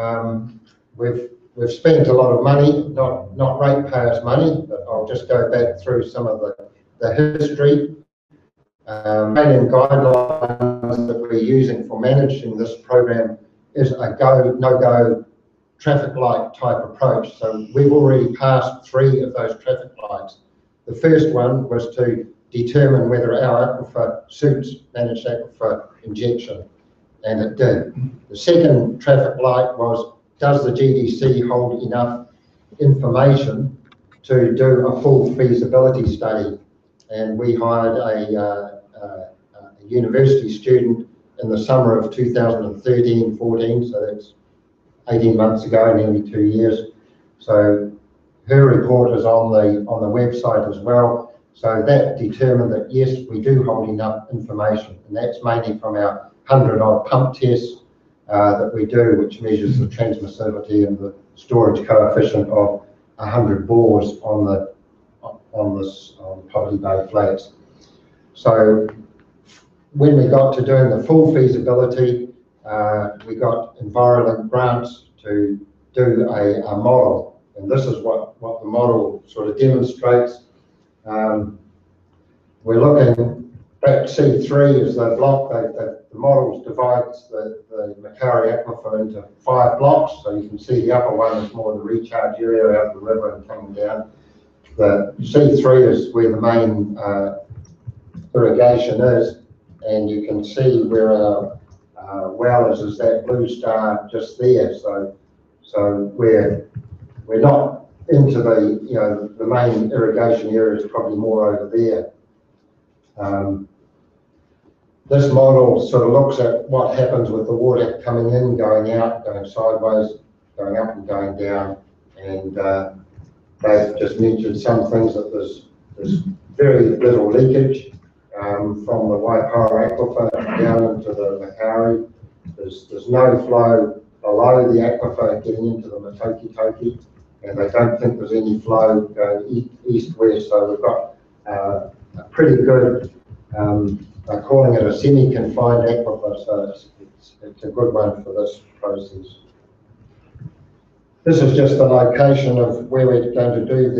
We've spent a lot of money, not ratepayers' money, but I'll just go back through some of the history. Main guidelines that we're using for managing this program is a go, no-go traffic light type approach. So we've already passed 3 of those traffic lights. The first one was to determine whether our aquifer suits managed aquifer injection, and it did. The second traffic light was, does the GDC hold enough information to do a full feasibility study? And we hired a university student in the summer of 2013-14, so that's 18 months ago, nearly 2 years. So her report is on the website as well. So that determined that yes, we do hold enough information, and that's mainly from our 100-odd pump tests that we do, which measures the transmissivity and the storage coefficient of 100 bores on Poverty Bay Flats. So when we got to doing the full feasibility, we got Environment grants to do a model, and this is what the model sort of demonstrates. We're looking back. C3 is the block. The model divides the Makauri Aquifer into 5 blocks. So you can see the upper one is more the recharge area out the river and coming down. The C3 is where the main irrigation is, and you can see where our well is that blue star just there. So we're not into the main irrigation area is probably more over there. This model sort of looks at what happens with the water coming in, going out, going sideways, going up and going down, and they've just mentioned some things that there's very little leakage from the Makauri Aquifer down into the Makauri. There's no flow below the aquifer getting into the Matoki, and they don't think there's any flow going east-west. So we've got a pretty good, they're calling it a semi-confined aquifer, so it's a good one for this process. This is just the location of where we're going to do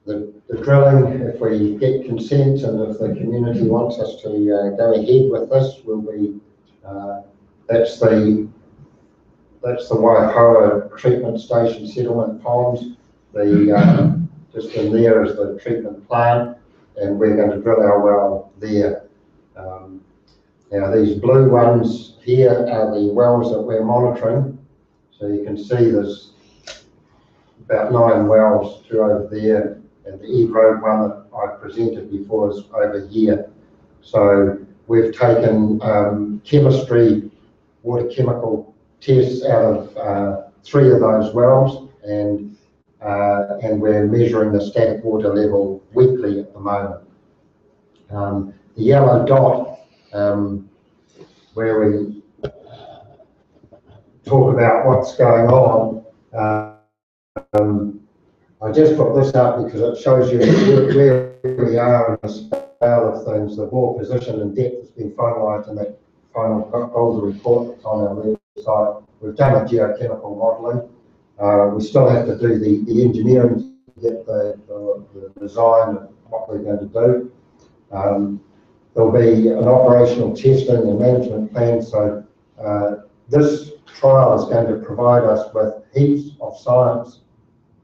the drilling, if we get consent and if the community wants us to go ahead with this, will be, that's the Waipoa treatment station settlement ponds. Just in there is the treatment plant, and we're going to drill our well there. Now these blue ones here are the wells that we're monitoring. So you can see there's about 9 wells through over there, and the E-Road one that I presented before is over here. So we've taken water chemical tests out of 3 of those wells, and we're measuring the static water level weekly at the moment. The yellow dot, where we talk about what's going on, I just put this up because it shows you where we are in the scale of things. The bore position and depth has been finalised in that final Golden report that's on our website. We've done a geochemical modelling. We still have to do the engineering to get the design of what we're going to do. There'll be an operational testing and management plan. So this trial is going to provide us with heaps of science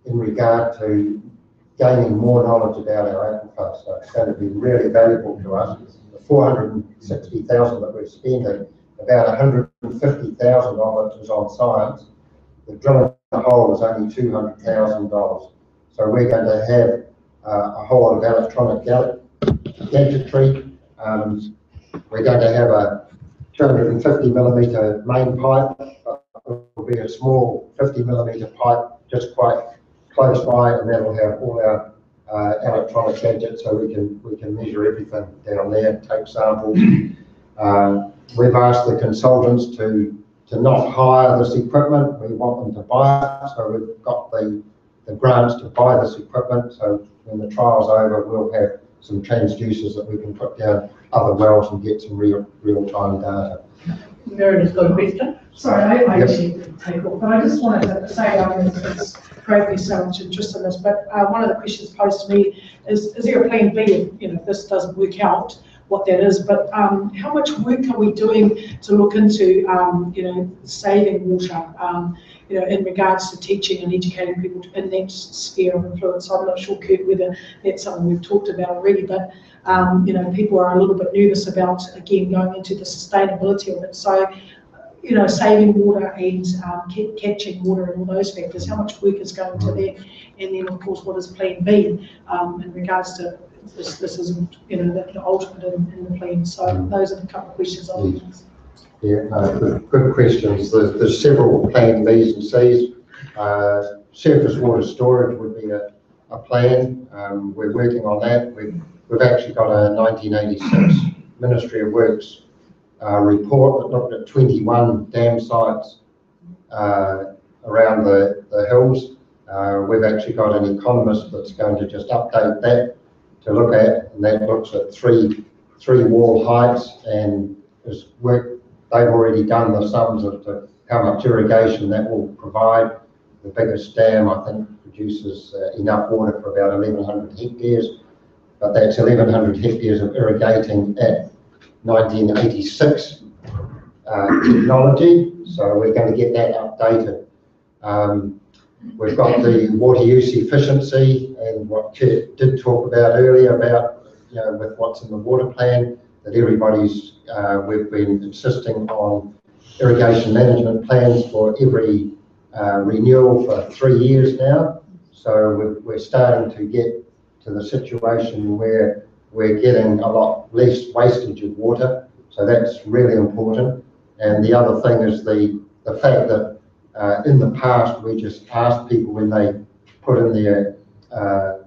in regard to gaining more knowledge about our aquifers. So it's going to be really valuable to us. The 460,000 that we're spending, about 150,000 of it is on science. The drilling the hole is only $200,000. So we're going to have a whole lot of electronic gadgetry. We're going to have a 250mm main pipe. It will be a small 50mm pipe just quite close by, and that'll have all our electronic gadgets, so we can measure everything down there, take samples. We've asked the consultants to not hire this equipment. We want them to buy it, so we've got the grants to buy this equipment. So when the trial's over, we'll have some transducers that we can put down other wells and get some real-time data. Meredith's got a question. Sorry, I actually didn't take off, but I just wanted to say, it's great there's so much interest in this, but one of the questions posed to me is there a plan B if this doesn't work out, what that is, but how much work are we doing to look into, saving water, in regards to teaching and educating people in that sphere of influence? I'm not sure, Kurt, whether that's something we've talked about already, but people are a little bit nervous about, again, going into the sustainability of it. So, saving water and catching water and all those factors, how much work is going to that? And then, of course, what is plan B in regards to this isn't, the ultimate in the plan. So those are the couple of questions I would ask. Yeah, good questions. There's several plan Bs and Cs. Surface water storage would be a plan. We're working on that. We've actually got a 1986 Ministry of Works report that looked at 21 dam sites around the hills. We've actually got an economist that's going to just update that to look at, and that looks at three wall heights, and is work. They've already done the sums of how much irrigation that will provide. The biggest dam, I think, produces enough water for about 1,100 hectares, but that's 1,100 hectares of irrigating at 1986 technology, so we're going to get that updated. We've got the water use efficiency, and what Kurt did talk about earlier about, with what's in the water plan, that we've been insisting on irrigation management plans for every renewal for 3 years now. So we're starting to get to the situation where we're getting a lot less wastage of water. So that's really important. And the other thing is the fact that in the past, we just asked people when they put in their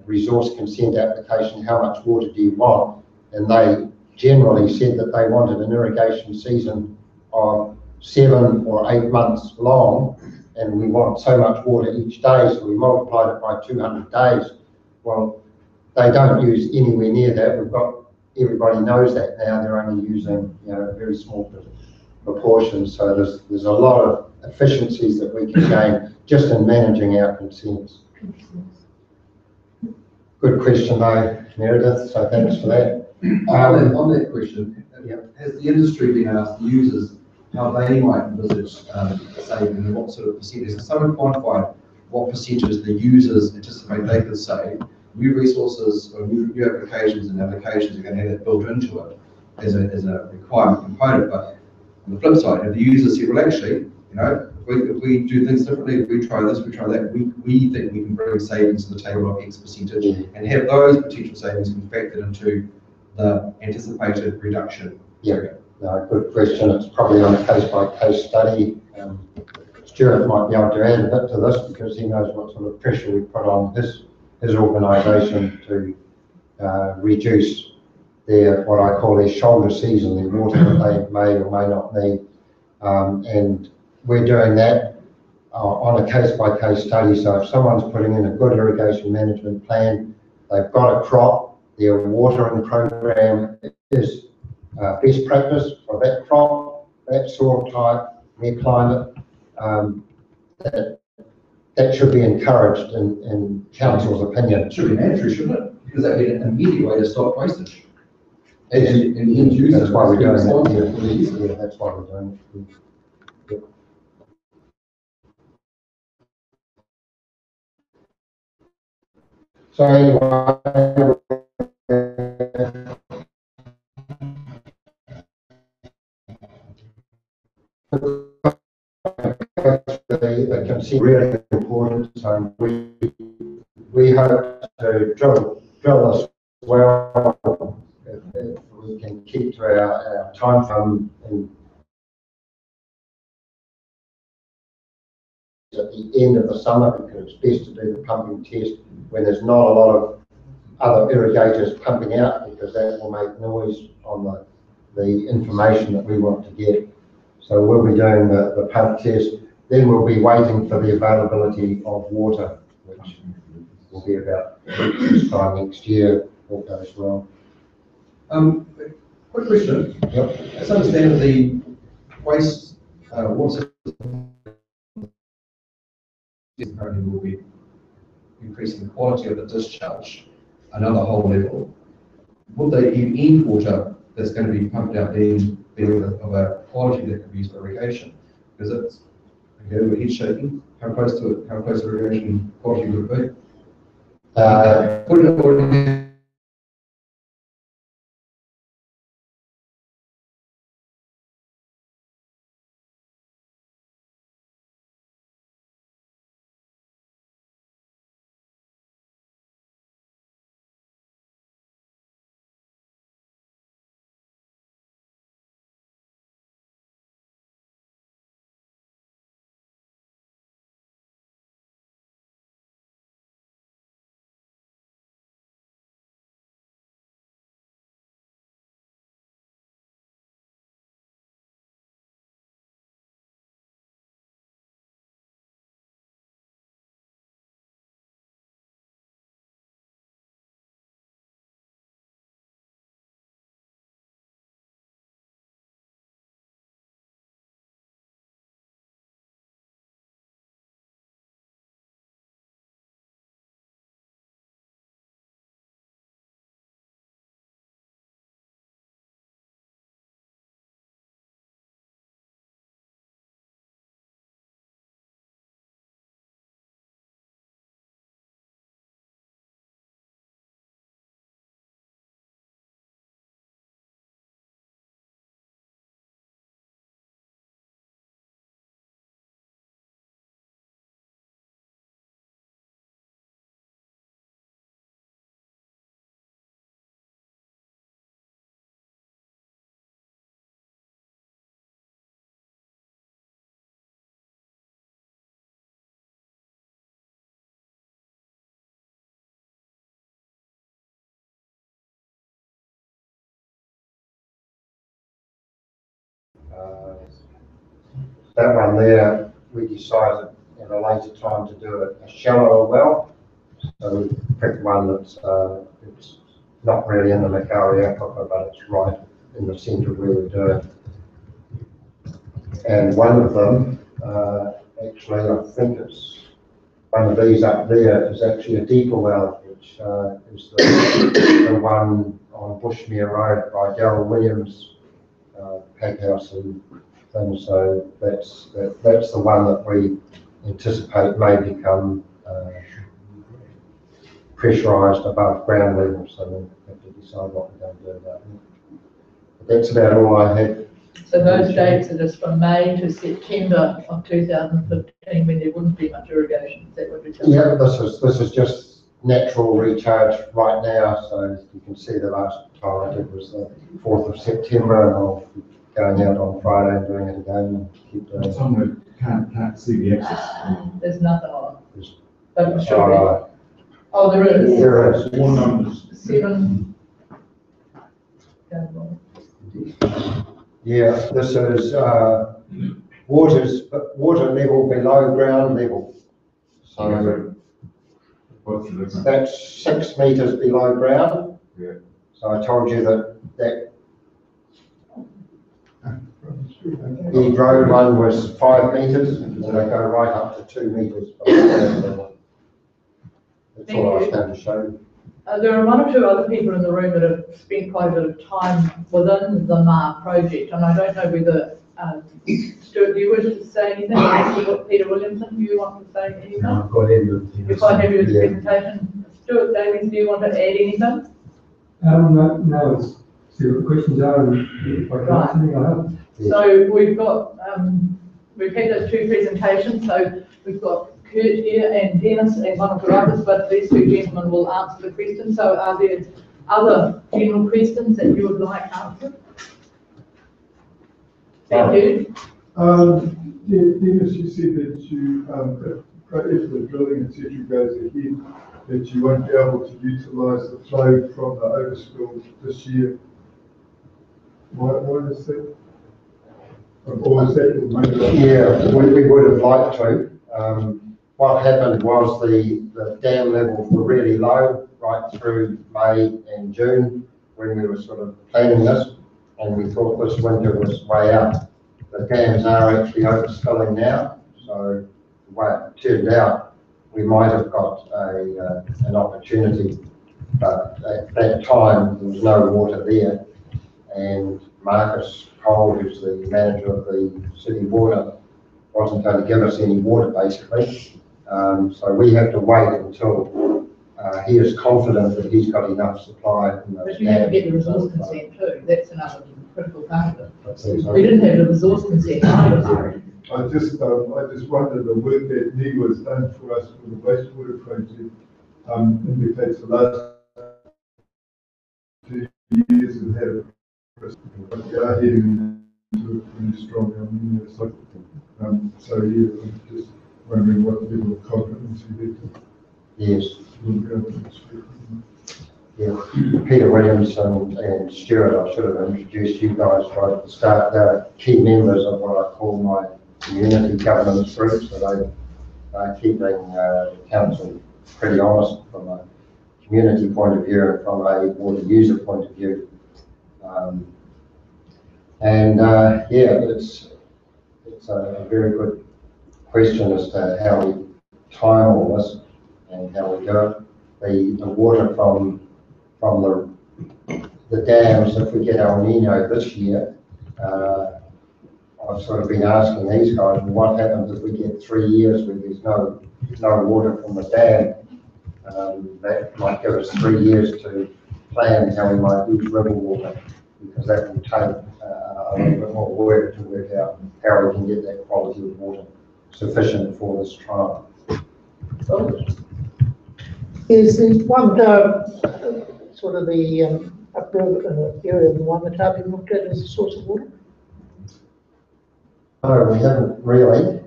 resource consent application, how much water do you want? And they generally said that they wanted an irrigation season of 7 or 8 months long, and we want so much water each day, so we multiplied it by 200 days. Well, they don't use anywhere near that. Everybody knows that now. They're only using a very small proportion. So there's a lot of efficiencies that we can gain just in managing our consents. Good question though, Meredith, so thanks for that. On that question, has the industry been asked, the users, how they might envisage saving and what sort of percentage? Has someone quantified what percentage the users anticipate they could save? New resources or new applications and applications are going to have that built into it as a requirement component. But on the flip side, if the users say, well, actually, if we do things differently, if we try this, we try that, we think we can bring savings to the table of X percentage and have those potential savings factored into the anticipated reduction. Yeah, no, good question. It's probably on a case-by-case study. Stuart might be able to add a bit to this because he knows what sort of pressure we put on his organisation to reduce their, what I call their shoulder season, their water that they may or may not need. And we're doing that on a case-by-case study. So if someone's putting in a good irrigation management plan, they've got a crop, their watering program is best practice for that crop, that soil type, their climate, that should be encouraged in council's opinion. It should be mandatory, shouldn't it? Because that would be an immediate way to stop wastage. And end users. That's why we're doing that. Yeah, that's why we're doing it. Yep. So anyway, the consent really important. So we hope to drill this well if we can keep to our time frame at the end of the summer, because it's best to do the pumping test when there's not a lot of other irrigators pumping out, because that will make noise on the information that we want to get. So we'll be doing the pump test, then we'll be waiting for the availability of water, which will be about this time next year, all goes well. Quick question. Yep. Let's understand the waste water currently will be increasing the quality of the discharge another whole level. Would the end water that's going to be pumped out then be of a quality that can be used for irrigation? Because it's, okay, we're head shaking. How close to irrigation quality would it be? Put it according. That one there, we decided at a later time to do a shallower well. So we picked one that's it's not really in the Makauri Aquifer, but it's right in the centre of where we're doing. And one of them, actually, I think it's one of these up there, is actually a deeper well, which which is the one on Bushmere Road by Darryl Williams, pack house and things. So that's the one that we anticipate may become pressurised above ground level. So we'll have to decide what we're going to do about it. But that's about all I had. So those dates are just from May to September of 2015, when there wouldn't be much irrigation. Is that what you're telling me? Yeah, this is just natural recharge right now. So you can see the last time I did was the 4th of September, and I'll be going out on Friday and doing it again and keep doing it. Someone can't see the access. There's nothing on it. There's- But it should be. Oh, there is. There is. More numbers. 7. Yeah, this is water level below ground level. So What's the difference? that's 6 metres below ground. Yeah. So I told you that the road one was 5 metres, and they go right up to 2 metres below ground level. That's all I was going to show you. There are 1 or 2 other people in the room that have spent quite a bit of time within the MAR project, and I don't know whether, Stuart, do you wish to say anything? Peter Williamson, do you want to say anything? No, I've got everything. You're quite happy with the presentation. Stuart Davies, do you want to add anything? No, it's, see what the questions are, and if I can't, something I have. So we've got, we've had those 2 presentations, so we've got Kurt here and Dennis and one of the others, but these 2 gentlemen will answer the question. So are there other general questions that you would like answered? Thank you. Dennis, you said that you, if the drilling, et cetera, goes ahead, that you won't be able to utilise the flow from the overspill this year. Why is that? Or is that? Yeah, we would have liked to. What happened was the dam levels were really low right through May and June when we were sort of planning this, and we thought this winter was way out. The dams are actually overspilling now, so the way it turned out, we might have got an opportunity, but at that time there was no water there, and Marcus Cole, who's the manager of the city water, wasn't going to give us any water basically. So we have to wait until he is confident that he's got enough supply. But you have to get the resource consent too. That's another critical part of it. We didn't have the resource consent either. I just wondered, the work that NEWA has done for us for the wastewater project indicates the last 2 years have had a we are heading into it pretty strong. I mean, it's like, so yeah, I'm just wondering what level of confidence you have. Yes. We'll be able to speak. Yeah. Peter Williamson and Stuart, I should have introduced you guys right at the start. They're key members of what I call my community governance group, so they're keeping the council pretty honest from a community point of view and from a water user point of view. Yeah, it's a very good question as to how we time all this and how we do it. The water from the dams, if we get El Nino this year, I've sort of been asking these guys, what happens if we get 3 years where there's no water from the dam? That might give us 3 years to plan how we might use river water, because that will take a little bit more work to work out how we can get that quality of water sufficient for this trial. Is one sort of the upriver area of the Waimatā been looked at as a source of water? No, we haven't really.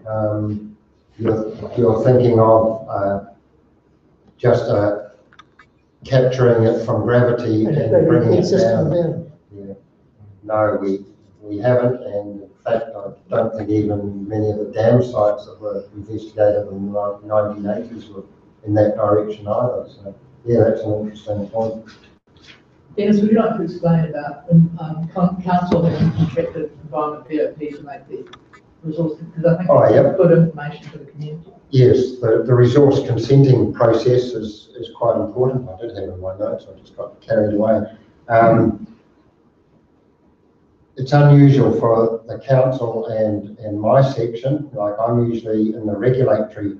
You're thinking of just capturing it from gravity and bringing it down. Yeah. No, we haven't, and in fact, I don't think even many of the dam sites that were investigated in the 1980s were in that direction either. So, yeah, that's an interesting point. Dennis, would you like to explain about council having contracted environment BOP to make the resource, because I think Oh, it's yeah. good information for the community. Yes, the resource consenting process is quite important. I did have in my notes, I just got carried away. It's unusual for the council and my section, like I'm usually in the regulatory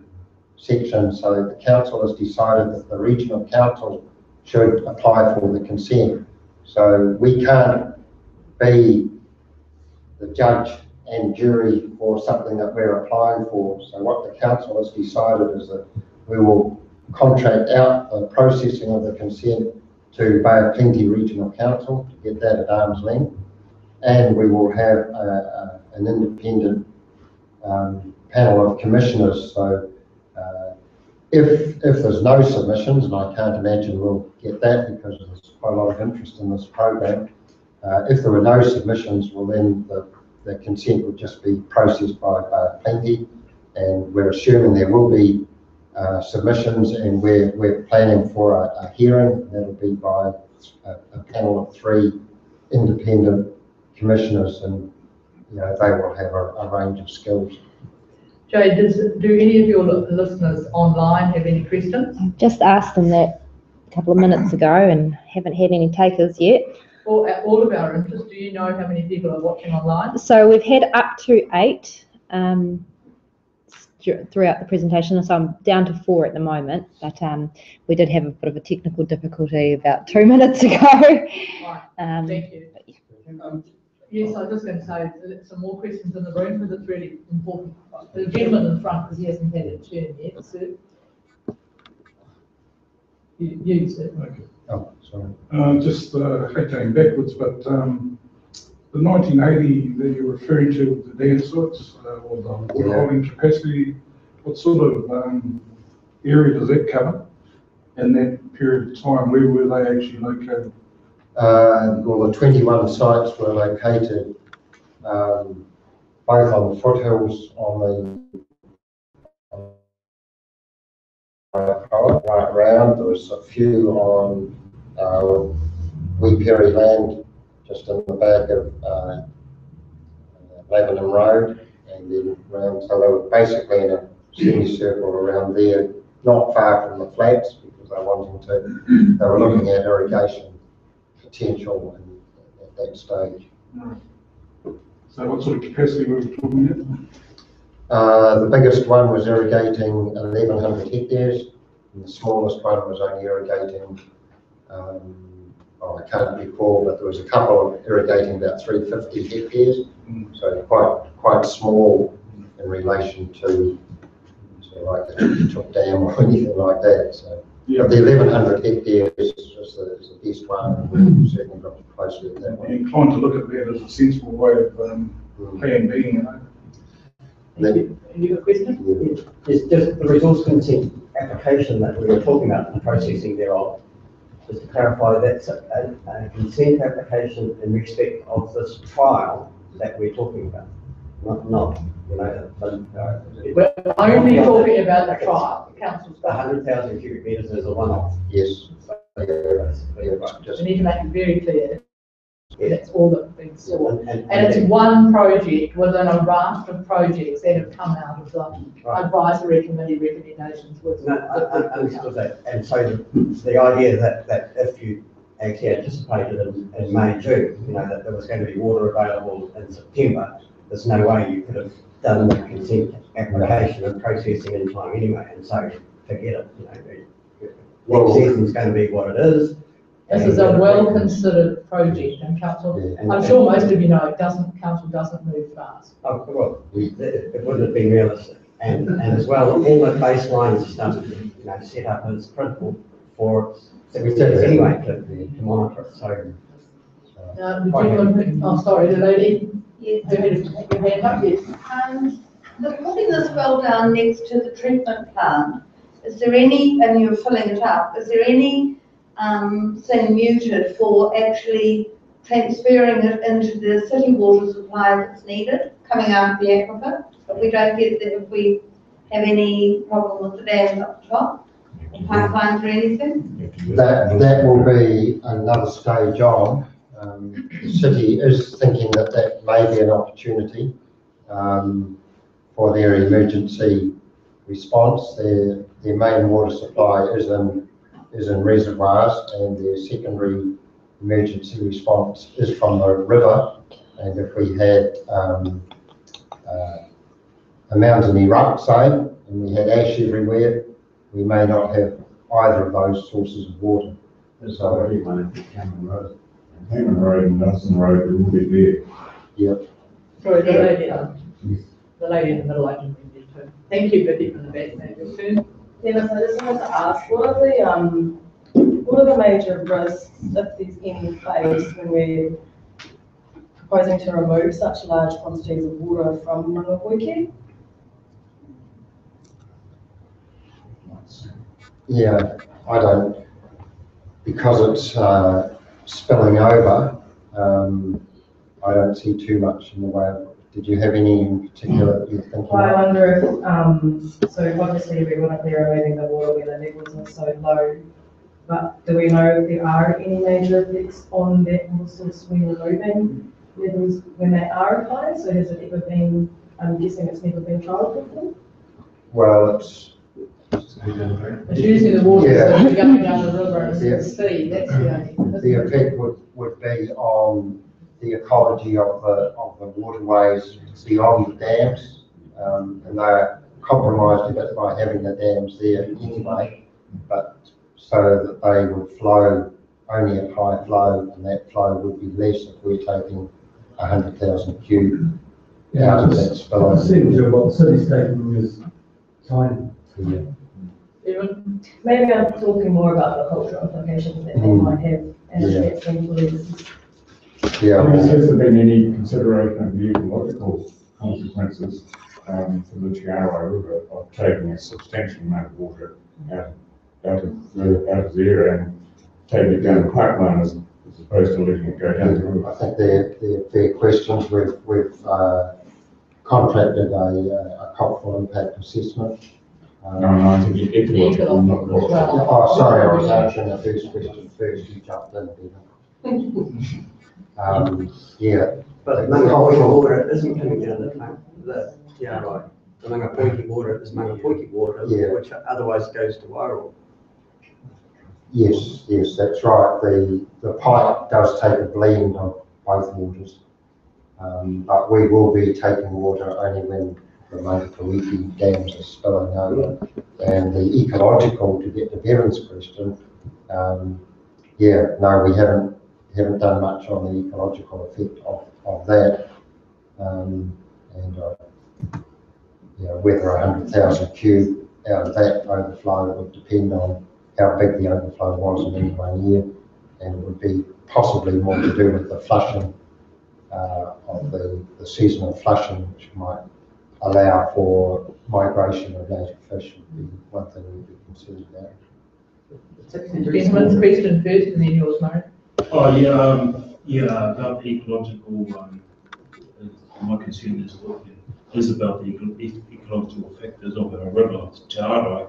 section, so the council has decided that the regional council should apply for the consent. So we can't be the judge and jury for something that we're applying for. So what the council has decided is that we will contract out the processing of the consent to Bay of Plenty Regional Council to get that at arm's length. And we will have an independent panel of commissioners. So if there's no submissions, and I can't imagine we'll get that because there's quite a lot of interest in this program, if there were no submissions, well then the consent would just be processed by Plenty, and we're assuming there will be submissions, and we're planning for a hearing. That'll be by a panel of 3 independent commissioners, and you know they will have a range of skills. Jay, do any of your listeners online have any questions? Just asked them that a couple of minutes ago and haven't had any takers yet. All of our interest, do you know how many people are watching online? So we've had up to 8 throughout the presentation, so I'm down to 4 at the moment, but we did have a bit of a technical difficulty about 2 minutes ago. Right. Thank you. Yes, I was just going to say some more questions in the room because it's really important. The gentleman in front, because he hasn't had a turn yet, sir. You sir. Okay. Oh, sorry. Just hate going backwards, but the 1980 that you're referring to, the dam sites or the water holding capacity, what sort of area does that cover? In that period of time, where were they actually located? Well, the 21 sites were located both on the foothills on the right around. There was a few on Wee Perry land, just in the back of Lebanon Road, and then around, so they were basically in a semicircle around there, not far from the flats, because they were looking at irrigation potential at that stage. Right. So what sort of capacity were we talking about? The biggest one was irrigating 1,100 hectares, and the smallest one was only irrigating, I can't recall, but there was a couple of irrigating about 350 hectares, so quite small in relation to like the Chip Dam or anything like that. So. Yeah. The 1,100 hectares is the best one. We've certainly got closely at that one. I'm inclined to look at that as a sensible way of plan B, you know. Any other questions? It's just the resource consent application that we were talking about and the processing thereof. Just to clarify, that's a consent application in respect of this trial that we're talking about, not you know. We're only talking about the trial. The council's got 100,000 cubic metres is a one-off. Yes. We need to make it very clear. That's all that's being sought. And it's one project within a raft of projects that have come out of the advisory committee recommendations. No, I understood that. And so the idea that if you actually anticipated in May, June, you know, that there was going to be water available in September, there's no way you could have done the consent application and processing in time anyway. And so forget it. You know, next season's going to be what it is. This is a well-considered project, and council, I'm sure most of you know, council doesn't move fast. Oh, well, it wouldn't have been realistic. And as well, all the baselines stuff, you know, set up as critical for secretaries anyway to monitor it. So, oh, sorry, the lady. Yes. Your hand up, yes. Putting this well down next to the treatment plant, is there any, and you're filling it up, is there any thing muted for actually transferring it into the city water supply that's needed, coming out of the aquifer? If we don't get that, if we have any problem with the dams up the top, pipelines or anything? That will be another stage on. The city is thinking that may be an opportunity. for their emergency response. Their main water supply is in reservoirs, and their secondary emergency response is from the river. And if we had a mountain erupt, say, and we had ash everywhere, we may not have either of those sources of water. So everyone at Cameron Road. Cameron Road and Lawson Road are all there. Yep. Sorry, the lady in the middle, I didn't read it too. Thank you, Vicky, from the back. Your turn. Dennis, I just wanted to ask, what are the major risks, if there's any, faced when we're proposing to remove such large quantities of water from Makauri? Yeah, I don't, because it's spilling over, I don't see too much in the way of, did you have any in particular that you're thinking I of? wonder if, so obviously we wouldn't be removing the water where the levels are so low, but do we know if there are any major effects on that water source when removing levels when they are high? So has it ever been, I'm guessing it's never been trialled before? Well, it's using the water, Yeah. so going down the river and Yeah. the sea, that's the only. the effect would be on the ecology of the waterways beyond the dams, and they're compromised a bit by having the dams there anyway, but so that they would flow only at high flow, and that flow would be less if we're taking 100,000 cube out of that It spill. seems that what the city's taking is tiny. Yeah. Maybe I'm talking more about the cultural implications that they might have, and Yeah. if that's influences. Yeah. Has there been any consideration of the ecological consequences for the Chiara River of taking a substantial amount of water out of the area and taking it down the pipeline as opposed to letting it go down the river? I think they're fair questions. We've contracted a cultural impact assessment. No, I think the ecological, not the cultural. Oh, sorry, I was answering the first question first. You jumped in, Peter. Yeah. But the Makauri water isn't coming down the Chiara. The Makauri water is Makauri water, Yeah. which otherwise goes to Wairau. Yes, that's right. The pipe does take a blend of both waters, but we will be taking water only when the Makauri dams are spilling over. And the ecological, to get to Bevan's question, no, we haven't done much on the ecological effect of that. Whether 100,000 cube out of that overflow would depend on how big the overflow was in any one year, and it would be possibly more to do with the flushing of the seasonal flushing, which might allow for migration of native fish, would be one thing we'd be concerned about. Benjamin's question first and then yours, Murray. Oh, yeah, about the ecological, my concern is about the ecological factors of our river, Chiara,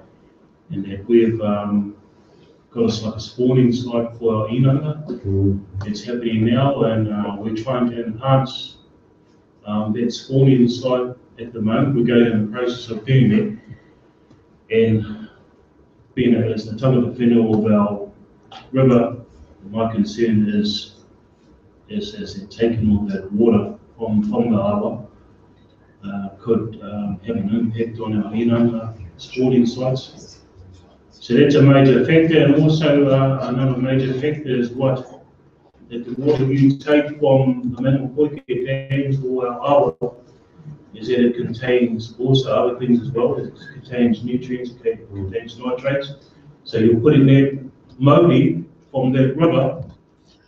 and that we've got us like a spawning site for our inanga. It's happening now, and we're trying to enhance that spawning site at the moment. We're going in the process of doing that, and being as the tongue of the whenua of our river, my concern is as they're taking all that water from the awa, could have an impact on our inanga spawning sites. So that's a major factor, and also another major factor is that the water you take from the Makauri dams or our awa is that it contains also other things as well. It contains nutrients, it contains nitrates. So you're putting that mauri from that river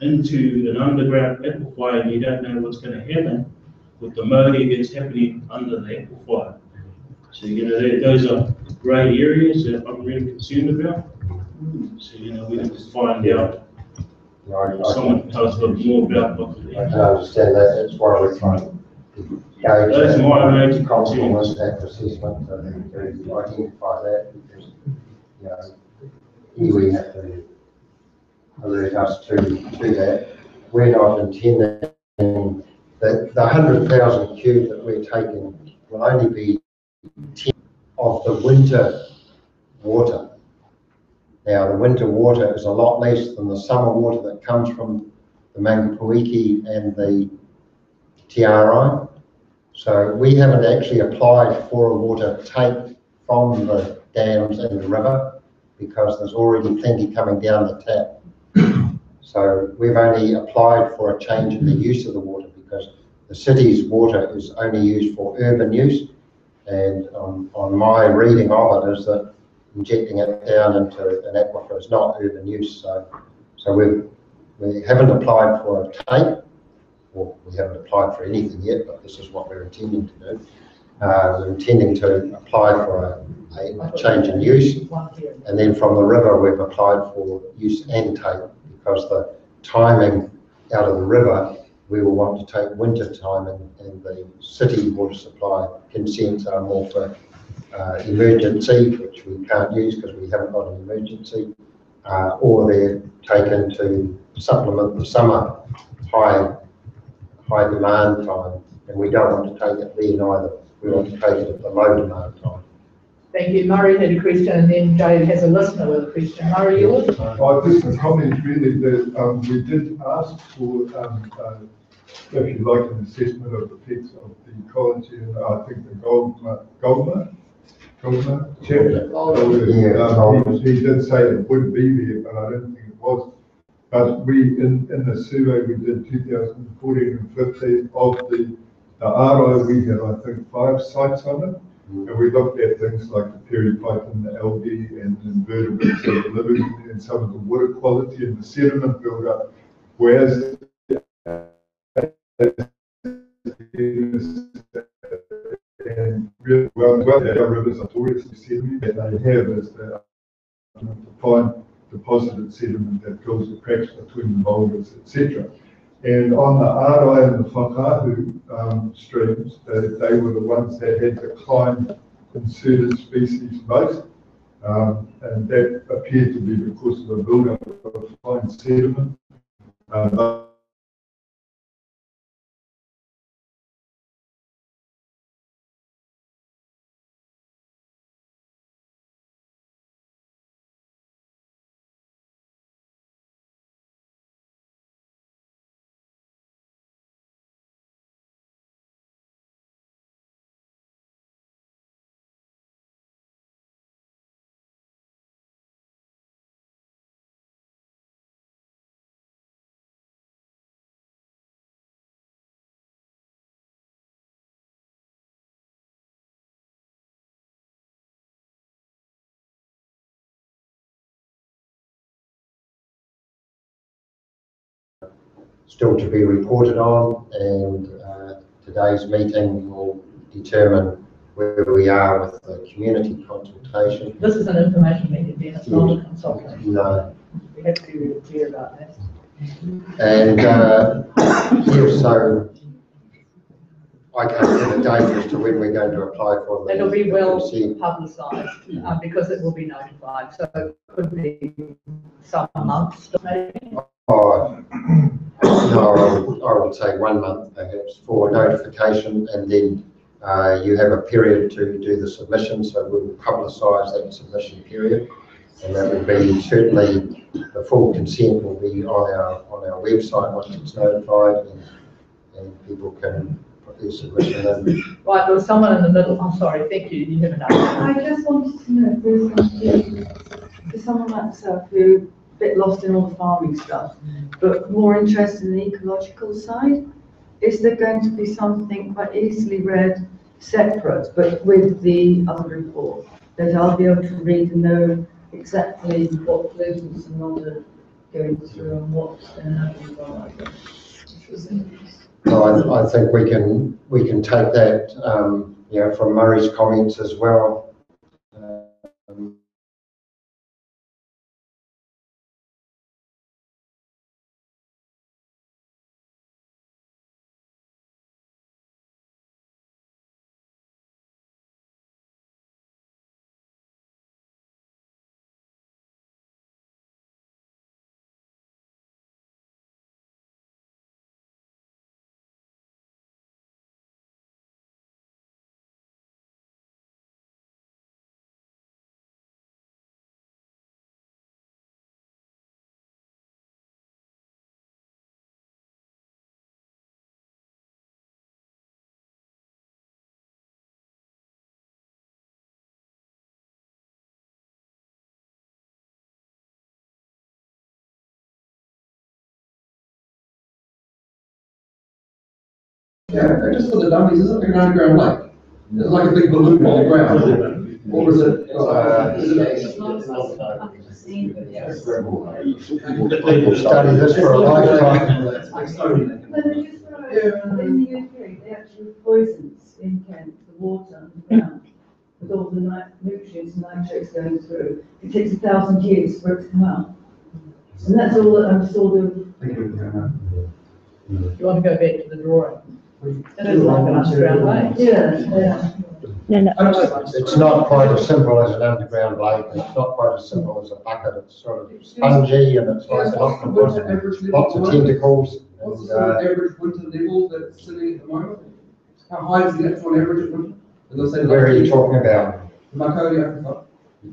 into an underground aquifer, and you don't know what's going to happen with the mauri that's happening under the aquifer. So, those are grey areas that I'm really concerned about. So, we need to find out. Someone tell us a bit more about what I can understand that. That's why we're trying to That's my major cultural impact assessment to identify that, because we have to alert us to that. We're not intending the 100,000 cube that we're taking will only be 10 of the winter water. Now, the winter water is a lot less than the summer water that comes from the Makauri and the TRI. So we haven't actually applied for a water take from the dams and the river because there's already plenty coming down the tap. So we've only applied for a change in the use of the water because the city's water is only used for urban use. And on my reading of it is that injecting it down into an aquifer is not urban use. So we haven't applied for a take. Well, we haven't applied for anything yet, but this is what we're intending to do. We're intending to apply for a change in use, and then from the river we've applied for use and take because the timing out of the river we will want to take winter timing, and the city water supply consents are more for emergency, which we can't use because we haven't got an emergency, or they're taken to supplement the summer high demand time, and we don't want to take it then either. We want to take it at the low demand time. Thank you. Murray had a question, and then Jade has a listener with a question. Murray, yours? Just a comment really that we did ask for, if you like, an assessment of the effects of the ecology, and I think the Goldman chapter. He did say it would be there, but I don't think it was. But we, in the survey we did 2014 and 15 of the RO, we had, I think, 5 sites on it. And we looked at things like the peripython, the algae, and invertebrates that are living, and some of the water quality and the sediment build-up. Whereas and really well, our rivers are notoriously sediment, that they have is the fine deposited sediment that fills the cracks between the boulders, etc. And on the Arai and the Whakahu streams, they were the ones that had declined inserted species most, and that appeared to be because of the build-up of fine sediment. Still to be reported on, and today's meeting will determine where we are with the community consultation. This is an information meeting, Dennis, not a consultation. No. We have to be really clear about that. And so I can't give a date as to when we're going to apply for the. It'll be well publicised because it will be notified, so it could be some months maybe. Oh, no, I would say 1 month perhaps for notification, and then you have a period to do the submission, so we'll publicise that submission period, and that will be certainly the full consent will be on our website once it's notified, and people can put their submission in. Right, there was someone in the middle. I'm sorry, thank you. You have another. I just wanted to know if there's something for someone like myself who a bit lost in all the farming stuff, but more interested in the ecological side. Is there going to be something quite easily read separate, but with the other report, that I'll be able to read and know exactly what pollutants and not going through and what's going to happen? Well, I think we can take that from Murray's comments as well. Yeah, just for the dummies, is it like an underground lake? Is it like a big balloon on the ground? Or is it? Study this for a lifetime. In the UK, they actually poison in Kent, the water underground, with all the nutrients and nitrates going through. It takes 1,000 years for it to come out. And that's all that I'm sort of. You want to go back to the drawing? It is like an underground lake. Yeah. No. It's not quite as simple as an underground lake. It's not quite as simple as a bucket. It's sort of spongy and it's got lots of tentacles. What's the sort of average winter level that's sitting at the moment? How high is the actual average at winter? Where are you talking about? Makauri Aquifer.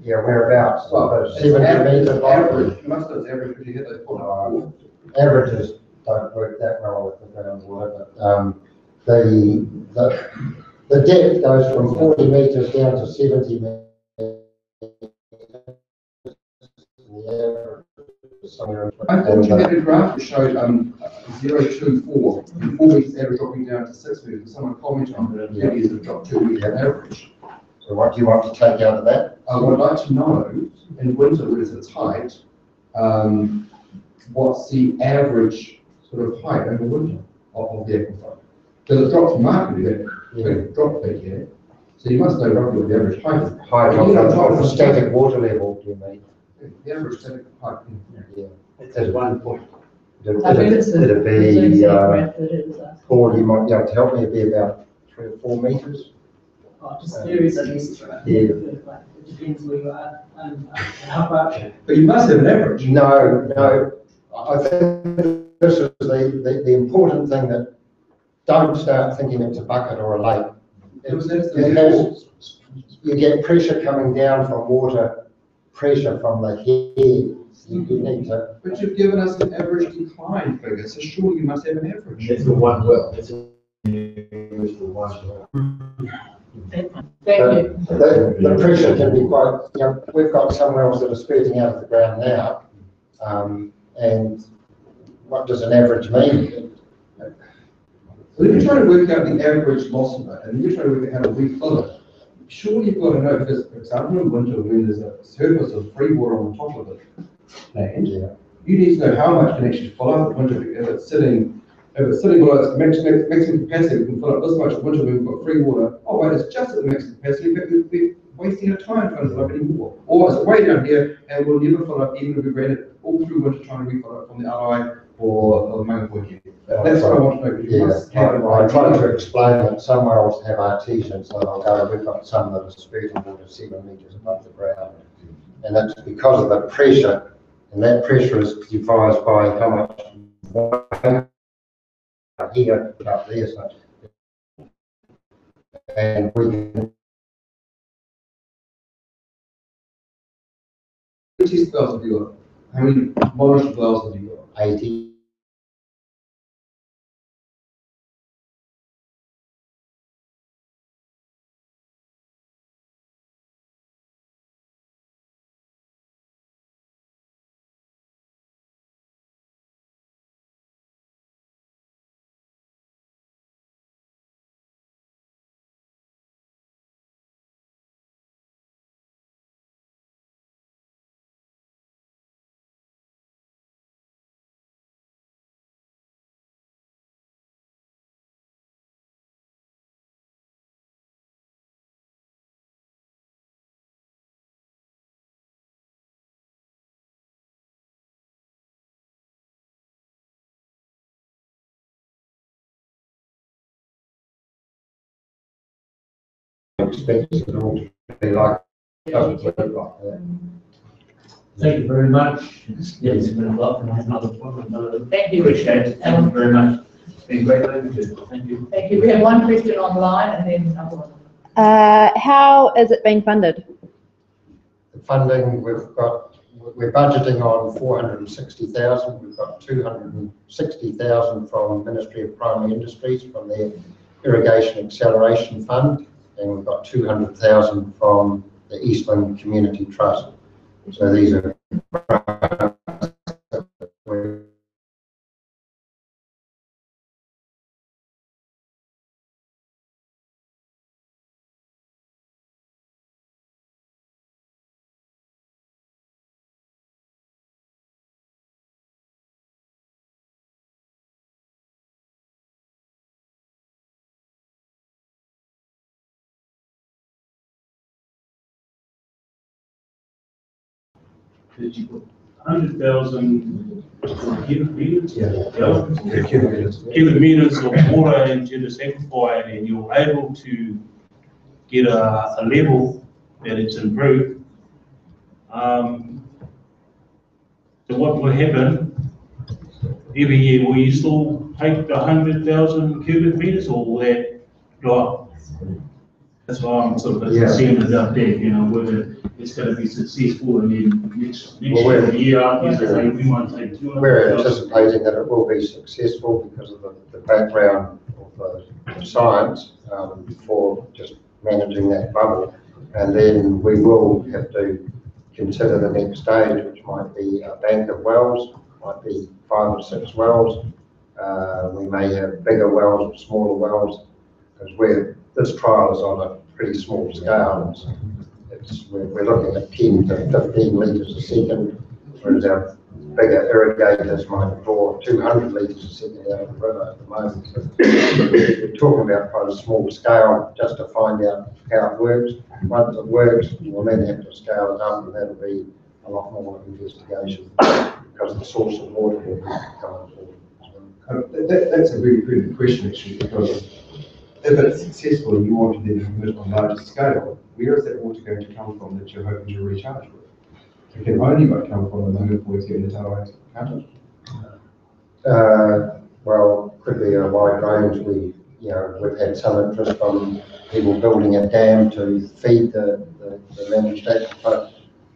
Yeah, whereabouts? Well, 70 metres average. You must have average if you get those full. Averages don't work that well with the groundwater, but the depth goes from 40 metres down to 70 metres. I thought you had a graph that showed 0.24 and 4 metres average dropping down to 6 metres. Someone commented on it, and that is a drop 2 metres average. So what do you want to take out of that? I would like to know, in winter, when it's height, what's the average sort of height over winter of the aquifer? Because it drops markedly, that drop back here. So you must know roughly what the average height is. Height of the static water level, do you mean? The average static height. Yeah. It's at 1 point. It'd be 40, might, yeah, to help me, it'd be about 3 or 4 metres. Just varies at least. Yeah. It depends where you are and how much. But you must have an average. No. I think this is the important thing, that don't start thinking it's a bucket or a lake. You get pressure coming down from water, pressure from the head. You need to. But you've given us an average decline figure, so surely you must have an average. That's the one well. That's the one well. Thank you. The pressure can be quite, we've got some wells that are spurting out of the ground now, and what does an average mean? Well, if you're trying to work out the average loss of it, and you're trying to work out how to refill it, surely you've got to know, because, for example, in winter, when there's a surface of free water on top of it, land, you need to know how much can actually fill up at winter. If it's sitting below its maximum capacity, we can fill up this much. At winter, we've got free water. Oh, wait, it's just at the maximum capacity. In fact, we're wasting our time trying to fill up anymore. Or it's way down here, and we'll never fill up, even if we ran it all through winter trying to refill it from the RI or the Makauri. That's what I want to know. Yes, I try to explain that some wells have artesian, so they'll go, we've got some that are spurting water 7 metres above the ground. And that's because of the pressure, and that pressure is devised by how much water here, up there, so. And we can. Which test wells have you got? How many monitored wells have you got? 80. Expects it all to be like, doesn't look like that. Thank you very much. Yes, it's been a lot, and I have another appointment. Thank you. Appreciate it. Thank you very much. It's been great overview. Thank you. Thank you. We have one question online and then another one. How is it being funded? The funding, we're budgeting on 460,000. We've got 260,000 from Ministry of Primary Industries from their Irrigation Acceleration Fund, and we've got 200,000 from the Eastland Community Trust. So these are that you put 100,000 cubic meters? Cubic meters of water into this aquifer, and you're able to get a level that it's improved. So what will happen every year? Will you still take the 100,000 cubic meters, or will that drop? That's why I'm sort of concerned about that, you know, whether it's going to be successful, and then next year, the year after, you say we might take 200,000. We're anticipating that it will be successful because of the background of the science for just managing that bubble. And then we will have to consider the next stage, which might be a bank of wells, might be 5 or 6 wells. We may have bigger wells or smaller wells, because this trial is on a pretty small scale. We're looking at 10 to 15 litres a second, whereas our bigger irrigators might draw 200 litres a second out of the river at the moment. So we're talking about quite a small scale just to find out how it works. Once it works, we'll then have to scale it up, and that'll be a lot more investigation because the source of water will become important. That's a really good question, actually, because if it's successful and you want to then commit on a larger scale, where is that water going to come from that you're hoping to recharge with? It can only come from the Makauri and the Tarawa, can't it? Well, could be a wide range. We've had some interest from people building a dam to feed the managed aquifer.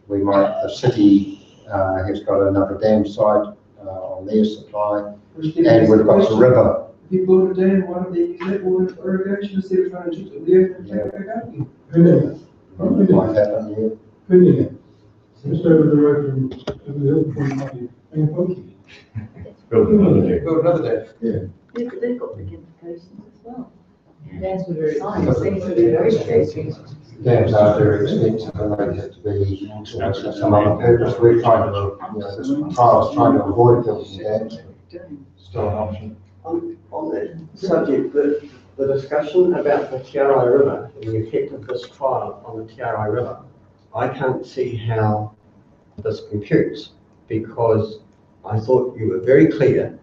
The city has got another dam site on their supply, and we've got the river. If you build a dam, why don't they use that water for irrigation instead of trying to shoot it there and take it back out again? Might happen, yeah. Just over the road from the hill from Makauri. Build another dam. Build another dam. Yeah. Yeah, but they've got big implications as well. Dams were very expensive. Things would be very expensive. Dams are very expensive, and they have to be for some other purpose. We're trying to, this trial is trying to avoid building dams. Still an option. On that subject, the discussion about the Tiarai River and the effect of this trial on the Tiarai River, I can't see how this computes, because I thought you were very clear,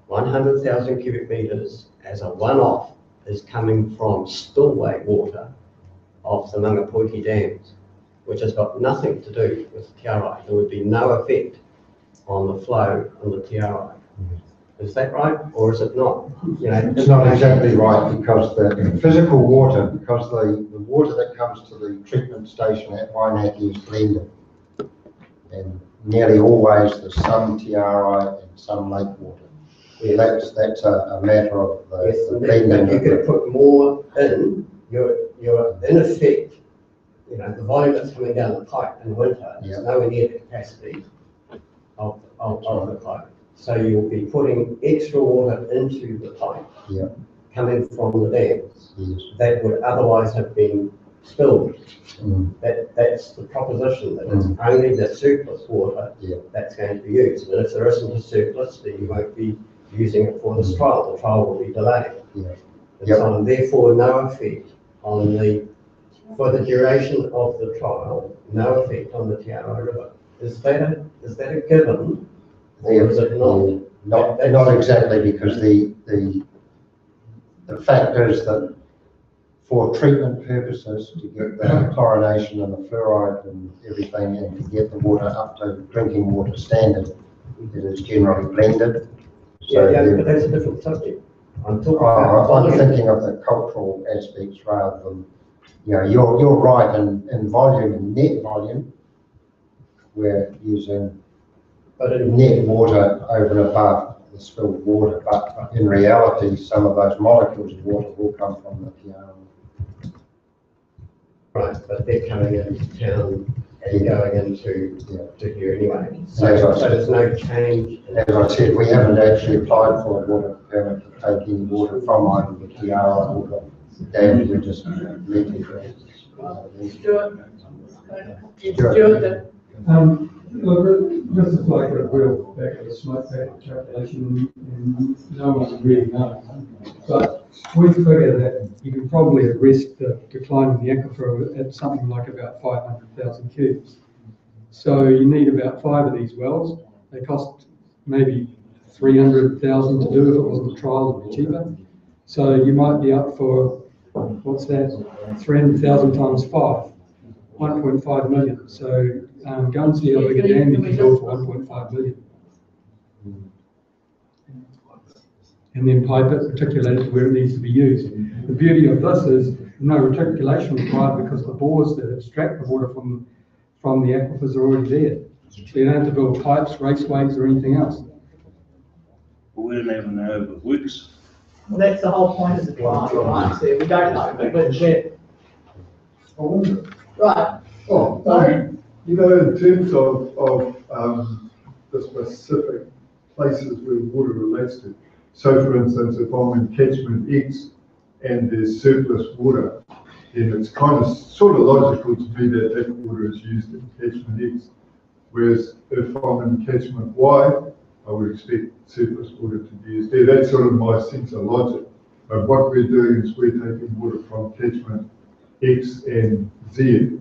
100,000 cubic metres as a one-off is coming from spillway water of the Makauri dams, which has got nothing to do with Tiarai. There would be no effect on the flow on the Tiarai. Is that right, or is it not? It's not exactly right, because the physical water, because the water that comes to the treatment station at Wainaki is blended. And nearly always there's some Tiarai and some lake water. Yeah, that's a matter of the blending. You could put more in, you're in effect, the volume that's coming down the pipe in winter is nowhere near the capacity of the pipe. So you'll be putting extra water into the pipe coming from the dams that would otherwise have been spilled. That's the proposition, that it's only the surplus water that's going to be used. And if there isn't a surplus, then you won't be using it for this trial. The trial will be delayed. And therefore no effect on for the duration of the trial, no effect on the Tiarai River. Is that a given? Or is it not? Not exactly, because the fact is that for treatment purposes, to get the chlorination and the fluoride and everything, and to get the water up to drinking water standard, it is generally blended. So but that's a different subject. I'm thinking of the cultural aspects rather than, you're right in volume, in net volume, we're using net water over and above the spilled water, but in reality, some of those molecules of water will come from the Tiarai. Right, but they're coming into town and going into to here anyway. So there's no change. As I said, we haven't actually applied for a water permit to take any water from either the Tiarai or the dam. We're just letting it. Stuart. Look, this is like a real back of the smoke calculation, and no one really knows. But we figure that you can probably arrest the decline in the aquifer at something like about 500,000 cubes. So you need about 5 of these wells. They cost maybe 300,000 to do. If it wasn't trial, it'd be cheaper. So you might be up for, what's that, 300,000 times 5, 1.5 million. So go and see how big a dam you can build for 1.5 million. And then pipe it, reticulate it to where it needs to be used. The beauty of this is no reticulation required because the bores that extract the water from the aquifers are already there. So you don't have to build pipes, raceways or anything else. We don't even know if it works. Well, that's the whole point of the trial, right? So we don't know, but right. Oh, you know, in terms of the specific places where water relates to. So for instance, if I'm in catchment X and there's surplus water, then it's kind of sort of logical to me that that water is used in catchment X. Whereas if I'm in catchment Y, I would expect surplus water to be used there. That's sort of my sense of logic. But what we're doing is we're taking water from catchment X and Z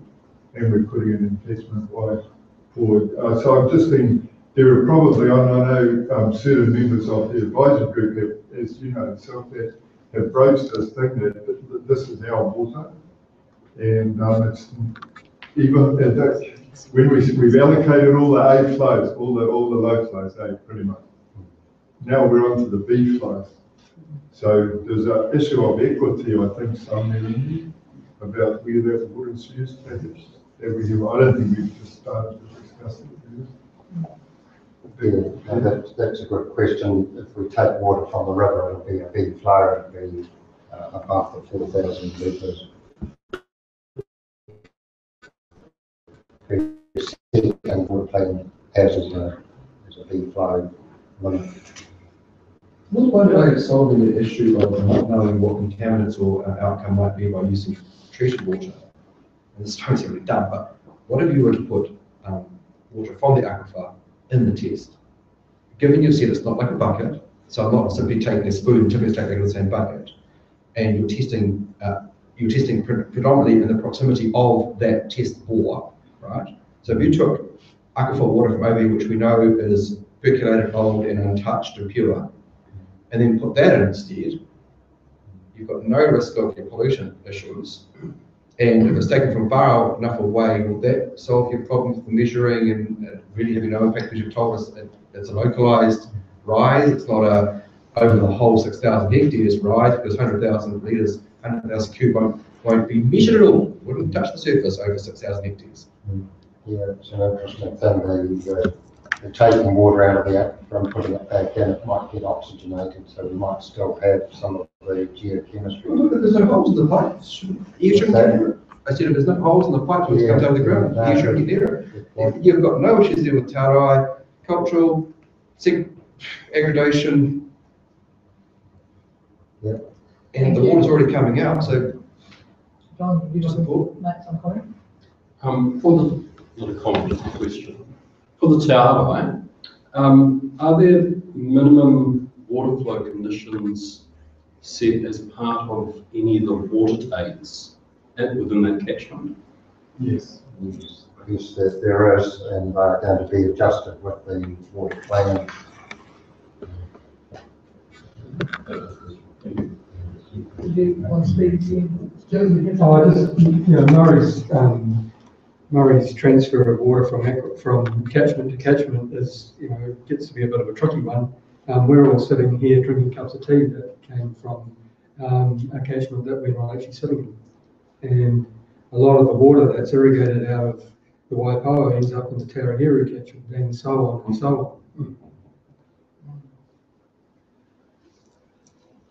and we're putting it in catchment Y forward. So I'm just thinking, there are probably, I know certain members of the advisory group have, as you know, yourself, that have broached this thing that this is our water. And it's even at that, when we've allocated all the A flows, all the low flows, A pretty much. Now we're on to the B flows. So there's an issue of equity, I think, somewhere about where that water is used. That we have. I don't think we've just started to discuss it. Yeah, that's a good question. If we take water from the river, it'll be a big flow, it'll be above the 4,000 litres. And water plan has as a big flow limit. What one way of solving the issue of not knowing what contaminants or outcome might be by using treated water? And this is totally done, but what if you were to put water from the aquifer in the test? Given you said it's not like a bucket, so I'm not simply taking a spoon and tipping it straight back in the same bucket, and you're testing predominantly in the proximity of that test bore, right? So if you took aquifer water from over here, which we know is percolated, old and untouched and pure, and then put that in instead, you've got no risk of your pollution issues. And if it's taken from far enough away, will that solve your problem with the measuring and really having no impact, because you've told us it's a localised rise, it's not a over the whole 6,000 hectares rise, because 100,000 litres, 100,000 cube won't be measured at all, wouldn't touch the surface over 6,000 hectares. Yeah, it's an interesting thing. They're taking water out of the aquifer and putting it back in, it might get oxygenated, so we might still have some of the geochemistry. Well, look, there's no holes in the pipes. You shouldn't get near it. I said if there's no holes in the pipes when it comes out of the ground, you shouldn't get near it. You've got no issues there with taurai, cultural, aggradation. Yeah. And the water's already coming out, so. John, you just make some comment? Not a comment, just a question. For the taurai, are there minimum water flow conditions set as part of any of the water takes within that catchment? Yes. Yes, there is, and they're going to be adjusted with the water plan. Do you want to speak to Murray's transfer of water from catchment to catchment is, gets to be a bit of a tricky one. We're all sitting here drinking cups of tea that came from a catchment that we're not actually sitting in. And a lot of the water that's irrigated out of the Waipoa ends up in the Tarahiri catchment, and so on and so on.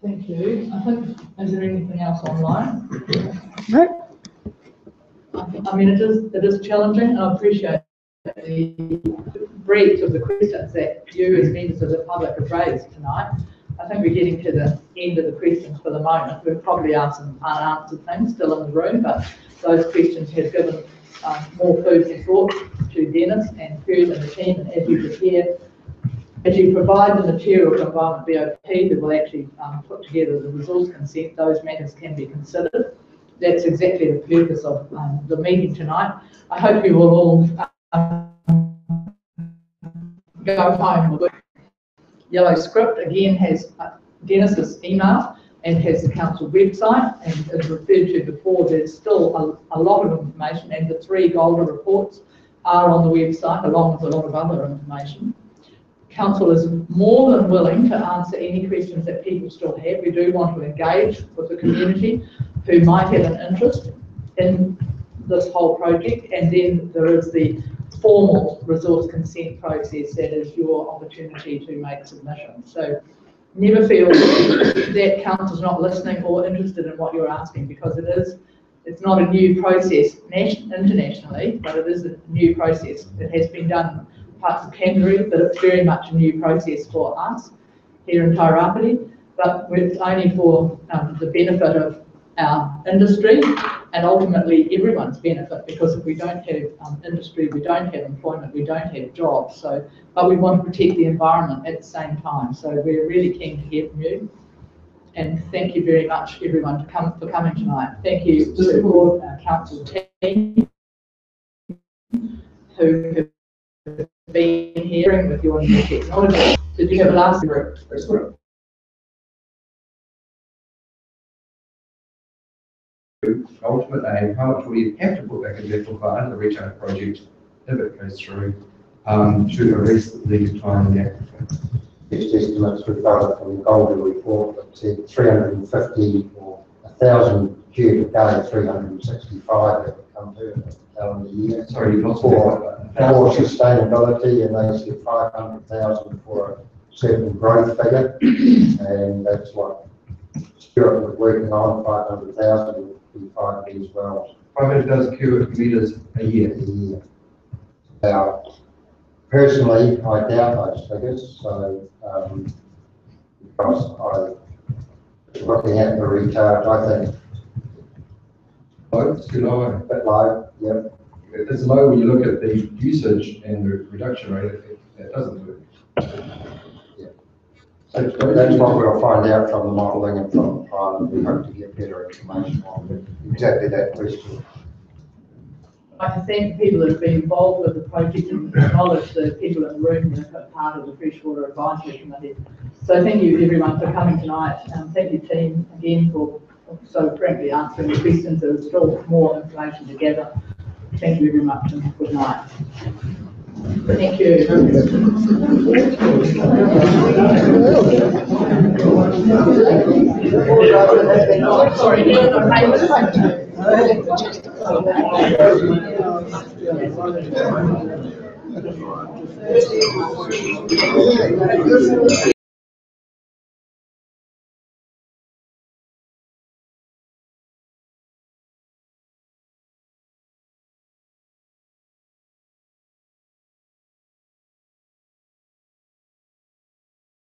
Thank you. I think, is there anything else online? No. I mean, it is challenging, and I appreciate the breadth of the questions that you as members of the public have raised tonight. I think we're getting to the end of the questions for the moment. We've probably asked some unanswered things still in the room, but those questions have given more food for thought to Dennis and Kurt and the team, and as you provide the material to Environment BOP that will actually put together the resource consent, those matters can be considered. That's exactly the purpose of the meeting tonight. I hope you will all go home with yellow script. Again, has Dennis's email and has the council website, and as referred to before, there's still a lot of information, and the 3 Golden reports are on the website along with a lot of other information. Council is more than willing to answer any questions that people still have. We do want to engage with the community who might have an interest in this whole project, and then there is the formal resource consent process that is your opportunity to make submissions. So never feel that council's not listening or interested in what you're asking, because it's not a new process internationally, but it is a new process. It has been done in parts of Canterbury, but it's very much a new process for us here in Tairāpiti, but it's only for the benefit of our industry and ultimately everyone's benefit, because if we don't have industry, we don't have employment, we don't have jobs. So, but we want to protect the environment at the same time. So we're really keen to hear from you. And thank you very much, everyone, for coming tonight. Thank you to all our council team who have been here with your new technology. Did you have a last word? Ultimate aim, how much we have to put back in the fund, the recharge project, if it goes through, to arrest the decline in the aquifer. Best estimates we've got from the Golden report that said 350 or 1,000 cubic day, 365 that would come to in a calendar year. Sorry, you lost for sustainability, and they said 500,000 for a certain growth figure, and that's what Stuart was working on. 500,000 would be 5 years well. 500,000 cubic metres a year. Now, personally, I doubt those figures, so because looking at the recharge, I think it's too low. A bit low, yep. It's low when you look at the usage and the reduction rate. It doesn't work. Yeah. That's what we'll find out from the modelling and from the trial, and we hope to get better information on exactly that question. I can thank people that have been involved with the project and acknowledge the people in the room that are part of the Freshwater Advisory Committee. So thank you everyone for coming tonight. Thank you team again for so frankly answering the questions. There's still more information to gather. Thank you very much and good night. Thank you. Sorry,